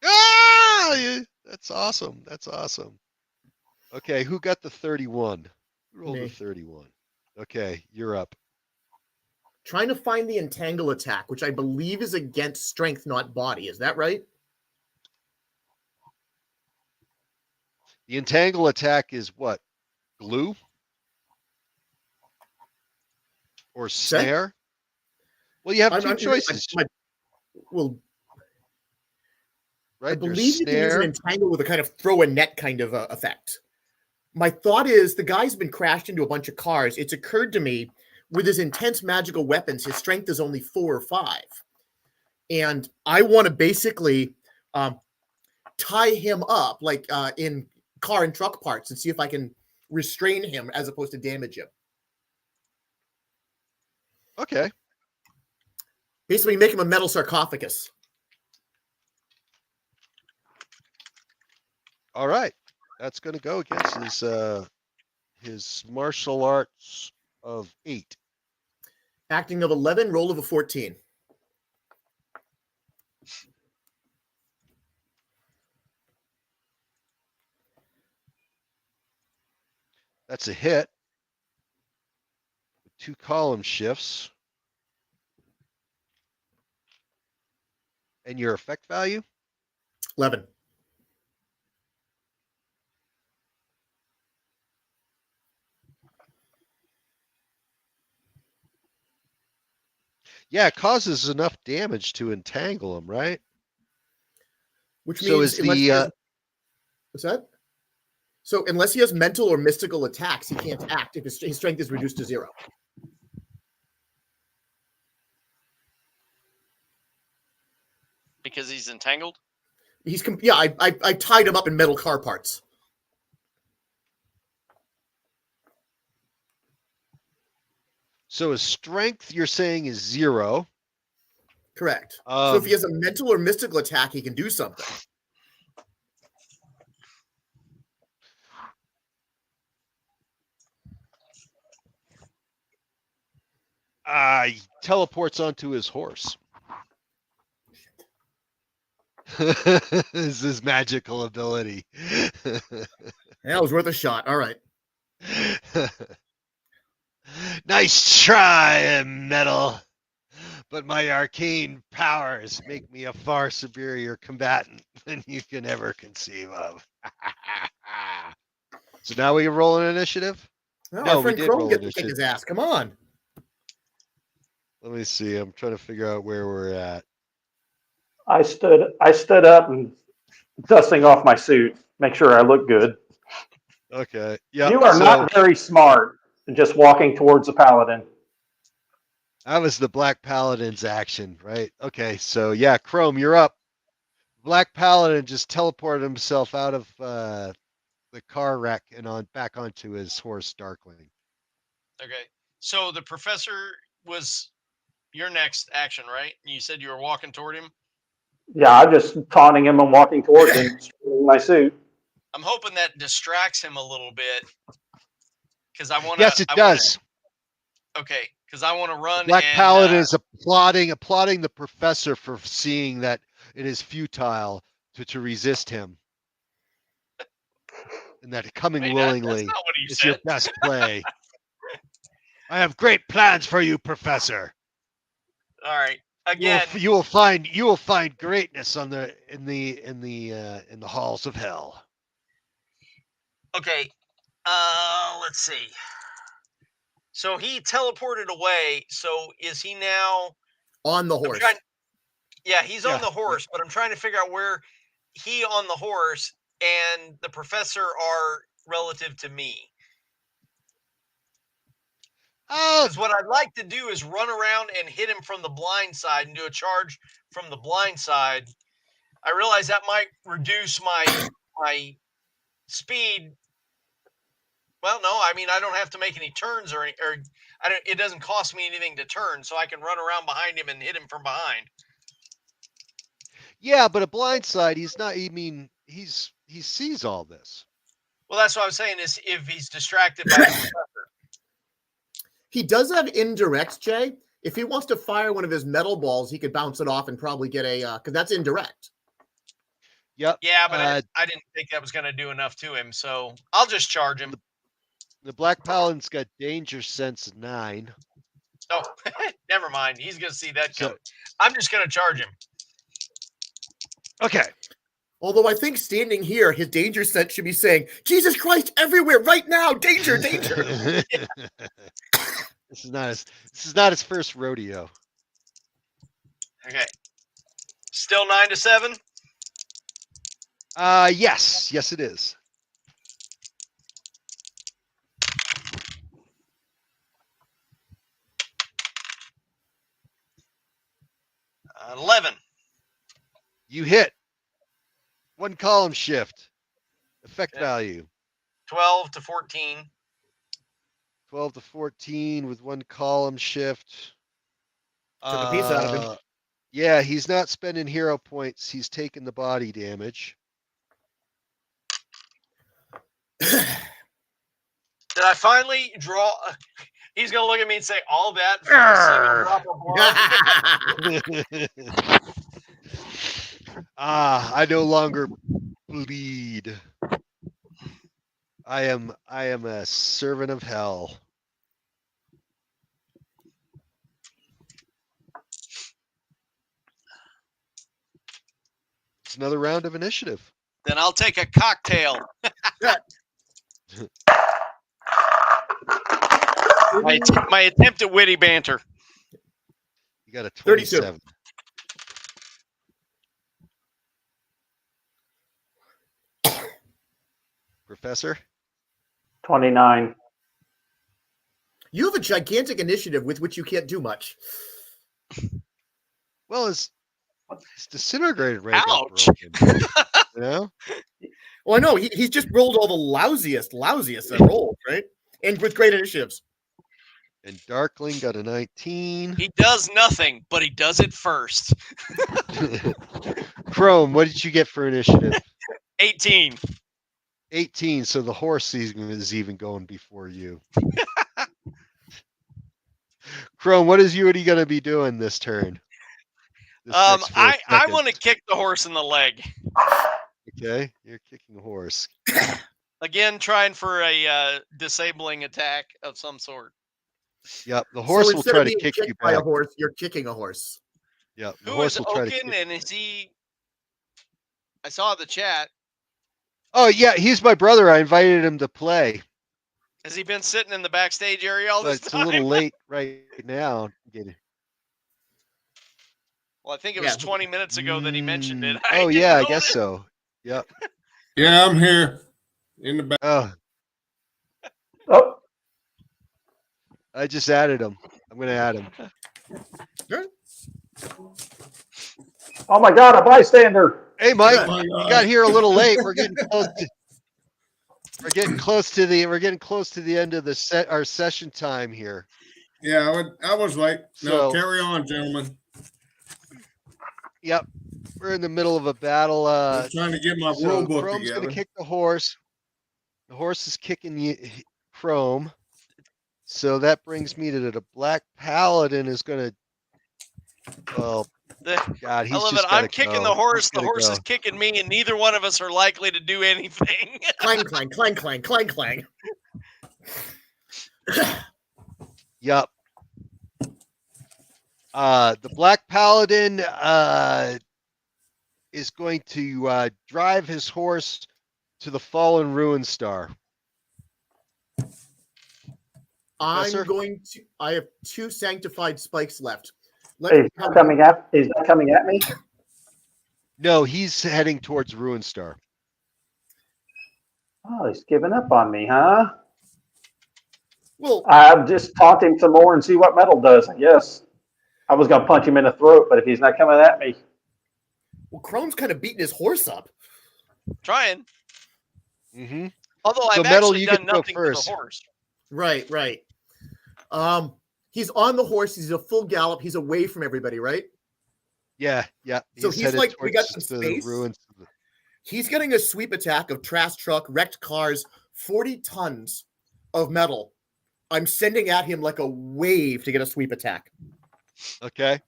Ah, that's awesome. That's awesome. Okay, who got the 31? Who rolled the 31? Okay, you're up. Trying to find the entangle attack, which I believe is against strength, not body. Is that right? The entangle attack is what? Glue? Or snare? Well, you have two choices. Right? I believe you can use an entangle with a kind of throw a net kind of effect. My thought is the guy's been crashed into a bunch of cars. It's occurred to me with his intense magical weapons, his strength is only 4 or 5. And I want to basically tie him up like in car and truck parts and see if I can restrain him as opposed to damage him. Okay. Basically make him a metal sarcophagus. All right. That's going to go against his martial arts of 8. Acting of 11, roll of a 14. That's a hit. 2 column shifts. And your effect value? 11. Yeah, it causes enough damage to entangle him, right? Which means what's that? So unless he has mental or mystical attacks, he can't act if his strength is reduced to 0. Because he's entangled? I tied him up in metal car parts. So his strength, you're saying, is 0. Correct. So if he has a mental or mystical attack, he can do something. He teleports onto his horse. This is his magical ability. Yeah, it was worth a shot. All right. Nice try, Metal. But my arcane powers make me a far superior combatant than you can ever conceive of. So now we can roll an initiative? Well, No, our friend we did Chrome roll gets to initiative. kick his ass. Come on. Let me see. I'm trying to figure out where we're at. I stood up and dusting off my suit, make sure I look good. Okay. Yeah. You are not very smart in just walking towards the paladin. That was the Black Paladin's action, right? Okay, so yeah, Chrome, you're up. Black Paladin just teleported himself out of the car wreck and back onto his horse, Darkling. Okay. So the professor was your next action, right? You said you were walking toward him. Yeah, I'm just taunting him and walking towards him, in my suit. I'm hoping that distracts him a little bit because I want to. Yes, it does. Okay, because I want to run. Black and, Paladin is applauding the professor for seeing that it is futile to resist him, and that coming Wait, willingly that's not what he is said. your best play. I have great plans for you, Professor. All right. Again, you will find greatness in the halls of hell. Okay. Let's see. So he teleported away. So is he now On the horse. Yeah, he's on the horse, but I'm trying to figure out where he on the horse and the professor are relative to me. Because what I'd like to do is run around and hit him from the blind side and do a charge from the blind side. I realize that might reduce my speed. Well, no, I mean I don't have to make any turns or it doesn't cost me anything to turn, so I can run around behind him and hit him from behind. Yeah, but a blind side, he's not. I mean, he sees all this. Well, that's what I was saying is if he's distracted by the professor. He does have indirects, Jay. If he wants to fire one of his metal balls, he could bounce it off and probably get a because that's indirect. Yep. Yeah, but I didn't think that was going to do enough to him, so I'll just charge him. The Black Paladin's got danger sense 9. Oh, never mind. He's going to see that coming. I'm just going to charge him. Okay. Although I think standing here, his danger sense should be saying, Jesus Christ, everywhere, right now, danger, danger. This is not his first rodeo. Okay. Still 9-7? Yes. Yes, it is. 11. You hit. 1 column shift. Effect value. 12 to 14. 12 to 14 with 1 column shift. Took a piece out of him. Yeah, he's not spending hero points. He's taking the body damage. Did I finally draw? He's going to look at me and say, all that for a single drop of blood? I no longer bleed. I am a servant of hell. It's another round of initiative. Then I'll take a cocktail. My attempt at witty banter. You got a 27. 32. Professor? 29. You have a gigantic initiative with which you can't do much. Well, his disintegrated ray got Ouch. broken. You know? Well, I know. He's just rolled all the lousiest rolls, right? And with great initiatives. And Darkling got a 19. He does nothing, but he does it first. Chrome, what did you get for initiative? 18. 18, so the horse is even going before you. Chrome, what are you going to be doing this turn? I want to kick the horse in the leg. Okay, you're kicking a horse. Again, trying for a disabling attack of some sort. Yep, the horse will try to kick you by back. A horse, you're kicking a horse. Yep, the Who horse is will try to Oaken, kick. and is he? I saw the chat. Oh yeah, he's my brother. I invited him to play. Has he been sitting in the backstage area all this It's time? a little late right now. Well, I think it was 20 minutes ago that he mentioned it. Oh yeah, I guess so. Yep. Yeah, I'm here in the back. Oh, Oh, I just added him. I'm gonna add him. oh my God, a bystander. Hey, Mike, Oh my you God. got here a little late. We're getting close to. We're getting close to the end of our session time here. Yeah, I was late. No, So carry on, gentlemen. yep, we're in the middle of a battle. Just trying to get my So rule book Chrome's together. gonna kick the horse. The horse is kicking Chrome. So that brings me to the Black Paladin is gonna. Well, God, I he's love it. just I'm gotta kicking go. the horse. He's The gotta horse go. is kicking me, and neither one of us are likely to do anything. Clang, clang, clang, clang, clang, clang. Yep. The Black Paladin is going to drive his horse to the fallen ruin star. Professor? I have 2 sanctified spikes left. He's coming at me. No, he's heading towards Ruin Star. Oh, he's giving up on me, huh? Well, I'll just taunt him some more and see what metal does, I guess. I was going to punch him in the throat, but if he's not coming at me. Chrome's kind of beating his horse up. Trying. Mm-hmm. Although So, I've Metal, actually you done get to go nothing to the first. horse. Right, right. He's on the horse. He's a full gallop. He's away from everybody, right? Yeah. So he's headed like, we got towards some the space. ruins. He's getting a sweep attack of trash truck, wrecked cars, 40 tons of metal. I'm sending at him like a wave to get a sweep attack. Okay.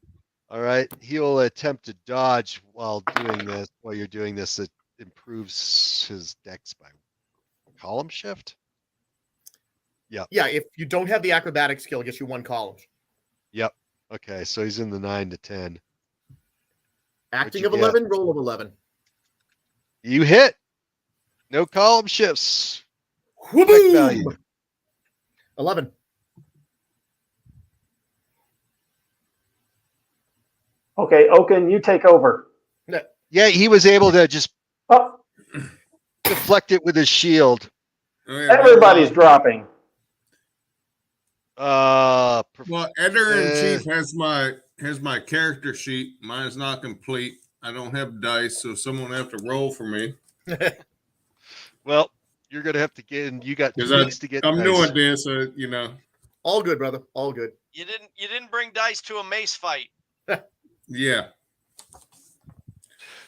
All right. He'll attempt to dodge while you're doing this. It improves his dex by column shift. Yeah, if you don't have the acrobatic skill, it gets you 1 column. Yep. Okay. So he's in the 9 to 10. Acting you of get? 11, roll of 11. You hit. No column shifts. Effect Whoop-boom! value. 11. Okay, Oaken, you take over. Yeah, he was able to just Oh, deflect it with his shield. Okay, everybody's dropping. Well, editor in chief has my character sheet. Mine's not complete. I don't have dice, so someone will have to roll for me. Well, you're gonna have to get in. You got 2 Because weeks to get. I'm dice. new at this, you know. All good, brother. All good. You didn't bring dice to a mace fight. Yeah.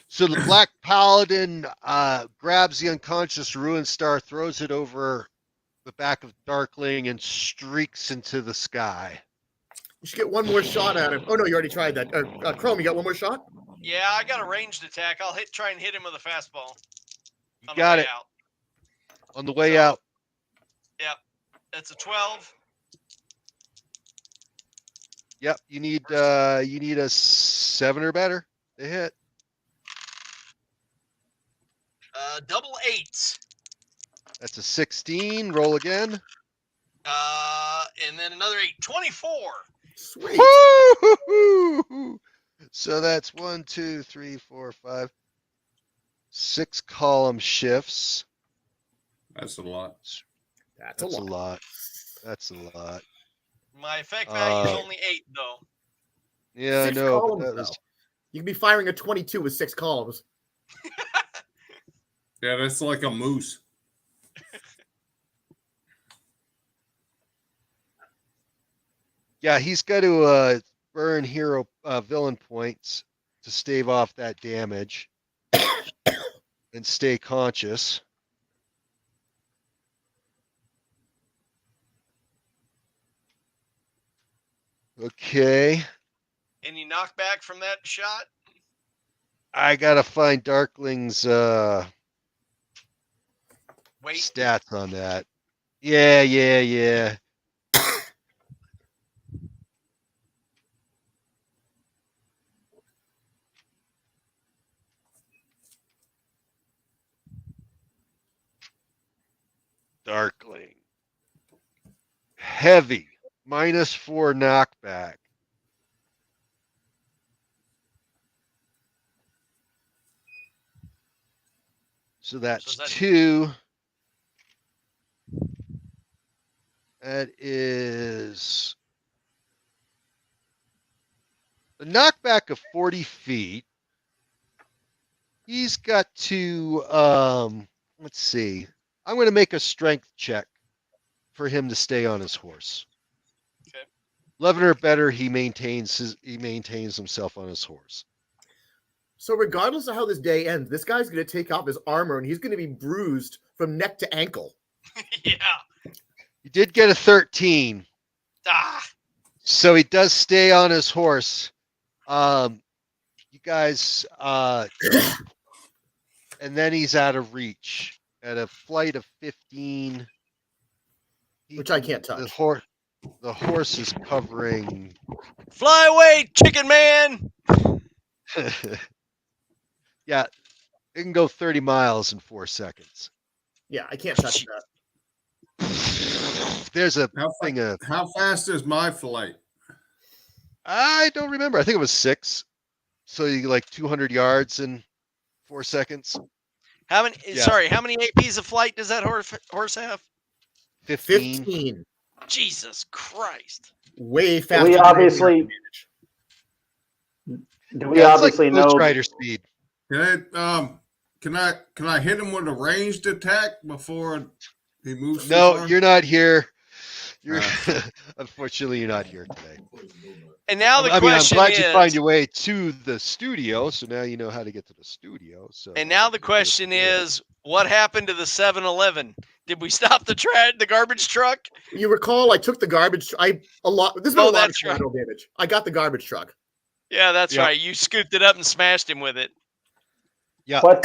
So the Black Paladin grabs the unconscious Ruin Star, throws it over the back of Darkling, and streaks into the sky. You should get 1 more shot at him. Oh, no, you already tried that. Chrome, you got 1 more shot? Yeah, I got a ranged attack. I'll try and hit him with a fastball. You got it. Out. On the way out. Yep. That's a 12. Yep. You need a 7 or better to hit. Double 8s. That's a 16. Roll again. And then another 8. 24. Sweet. Woo-hoo-hoo! So that's 1, 2, 3, 4, 5, 6 column shifts. That's a lot. That's a a lot. lot. That's a lot. My effect value is only 8, though. Yeah, 6 I know. columns, But that was, though. You can be firing a 22 with 6 columns. Yeah, that's like a moose. yeah, he's got to burn hero villain points to stave off that damage and stay conscious. Okay. Any knockback from that shot? I gotta find Darkling's Wait. stats on that. Yeah. Darkling. Heavy. -4 knockback. So that's 2. That is a knockback of 40 feet. He's got to, let's see. I'm going to make a strength check for him to stay on his horse. Okay. 11 or better, he maintains himself on his horse. So regardless of how this day ends, this guy's going to take off his armor and he's going to be bruised from neck to ankle. Yeah. He did get a 13, Ah. so he does stay on his horse. You guys, and then he's out of reach at a flight of 15. Which I can't touch. The horse is covering. Fly away, chicken man. Yeah, it can go 30 miles in 4 seconds. Yeah, I can't touch that. There's a thing. How fast is my flight? I don't remember. I think it was 6. So you like 200 yards in 4 seconds. How many? Yeah. Sorry, how many APs of flight does that horse have? 15. Jesus Christ! Way faster. We than obviously. Do we Yeah, obviously it's like Ghost know? Rider speed. Can I hit him with a ranged attack before he moves? too No, far? you're not here. You're unfortunately you're not here today. And now the I'm question glad is, you find your way to the studio, so now you know how to get to the studio. So. and now the question is, what happened to the 7-Eleven? Did we stop the garbage truck? You recall I took the garbage. This has been a lot of collateral damage. I got the garbage truck. Yeah, that's Yep. right. You scooped it up and smashed him with it. Yeah. What?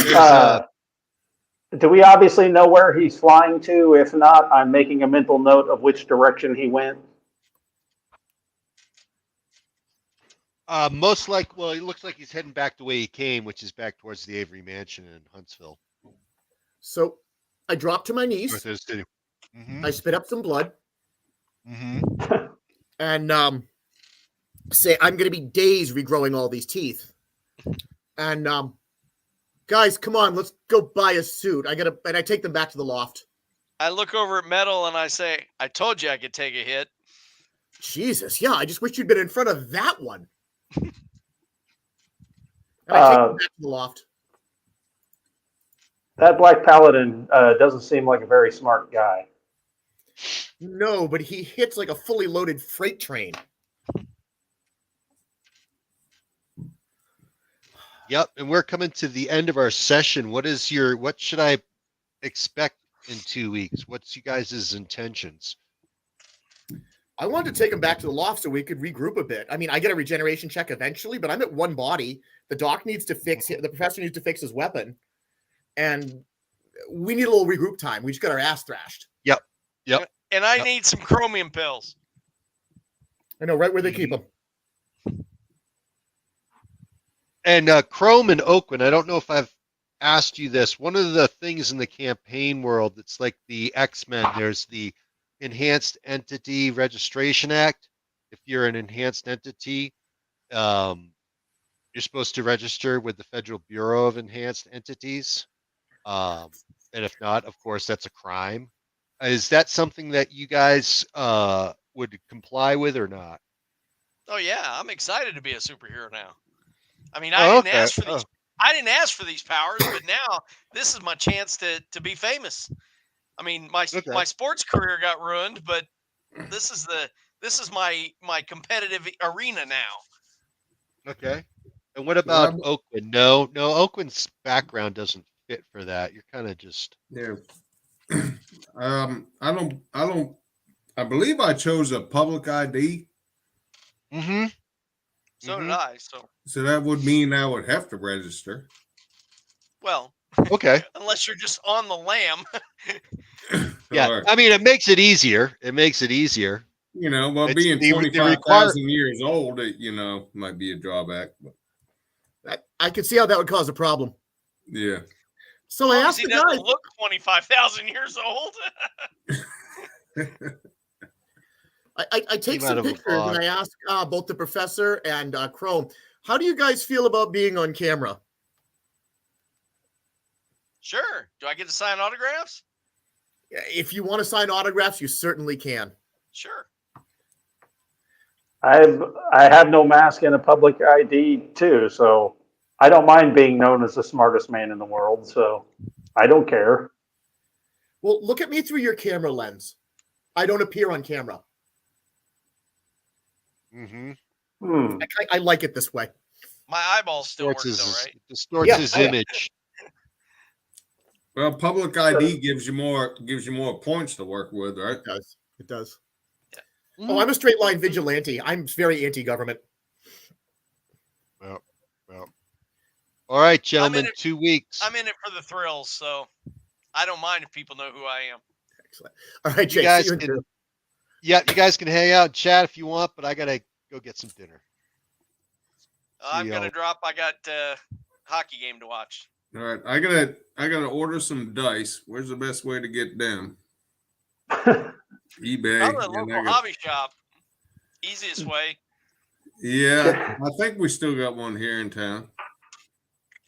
Do we obviously know where he's flying to? If not, I'm making a mental note of which direction he went. Most like, well, it looks like he's heading back the way he came, which is back towards the Avery Mansion in Huntsville. So I dropped to my knees. North of the city. Mm-hmm. I spit up some blood. Mm-hmm. And say I'm going to be days regrowing all these teeth. And guys, come on, let's go buy a suit. And I take them back to the loft. I look over at Metal and I say, I told you I could take a hit. Jesus, yeah, I just wish you'd been in front of that one. And I take them back to the loft. That Black Paladin doesn't seem like a very smart guy. No, but he hits like a fully loaded freight train. Yep, and we're coming to the end of our session. What should I expect in 2 weeks? What's you guys' intentions? I wanted to take him back to the loft so we could regroup a bit. I mean, I get a regeneration check eventually, but I'm at one body. The doc needs to fix it. The professor needs to fix his weapon. And we need a little regroup time. We just got our ass thrashed. Yep. And I need some chromium pills. I know, right where they keep them. And Chrome and Oakland, I don't know if I've asked you this. One of the things in the campaign world that's like the X-Men, there's the Enhanced Entity Registration Act. If you're an enhanced entity, you're supposed to register with the Federal Bureau of Enhanced Entities. And if not, of course, that's a crime. Is that something that you guys would comply with or not? Oh yeah, I'm excited to be a superhero now. I mean, I didn't ask for these. I didn't ask for these powers, but now this is my chance to be famous. I mean, my sports career got ruined, but this is my competitive arena now. Okay. And what about Oakland? No, Oakland's background doesn't fit for that. You're kind of just I believe I chose a public ID. Mm-hmm. So did I. So that would mean I would have to register. Well, okay. Unless you're just on the lam. Yeah, I mean, it makes it easier. You know, well, It's being the 25,000 years old, it, might be a drawback. But I could see how that would cause a problem. yeah. So I asked he the doesn't guy. look 25,000 years old. I take Came out some of a pictures and fog. I ask both the professor and Chrome, how do you guys feel about being on camera? Sure. Do I get to sign autographs? If you want to sign autographs, you certainly can. Sure. I have no mask and a public ID too, so I don't mind being known as the smartest man in the world. So I don't care. Well, look at me through your camera lens. I don't appear on camera. Mm-hmm. I like it this way. My eyeballs still work though, right? Distorts his image. Well, public ID gives you more points to work with, right? It does. It does. Yeah. Oh, I'm a straight line vigilante. I'm very anti-government. Well. All right, gentlemen, 2 weeks. I'm in it for the thrills, so I don't mind if people know who I am. Excellent. All right, Jake. You guys can hang out and chat if you want, but I gotta go get some dinner. I'm gonna drop. I got hockey game to watch. All right, I gotta order some dice. Where's the best way to get them? eBay. Probably a local hobby shop. Easiest way. Yeah, I think we still got one here in town.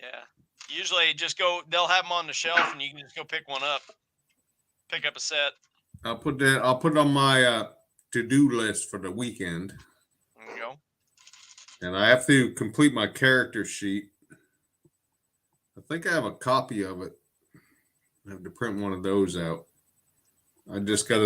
Yeah. Usually just go, they'll have them on the shelf and you can just go pick one up. Pick up a set. I'll put it on my to-do list for the weekend. There you go. And I have to complete my character sheet. I think I have a copy of it. I have to print one of those out. I just got to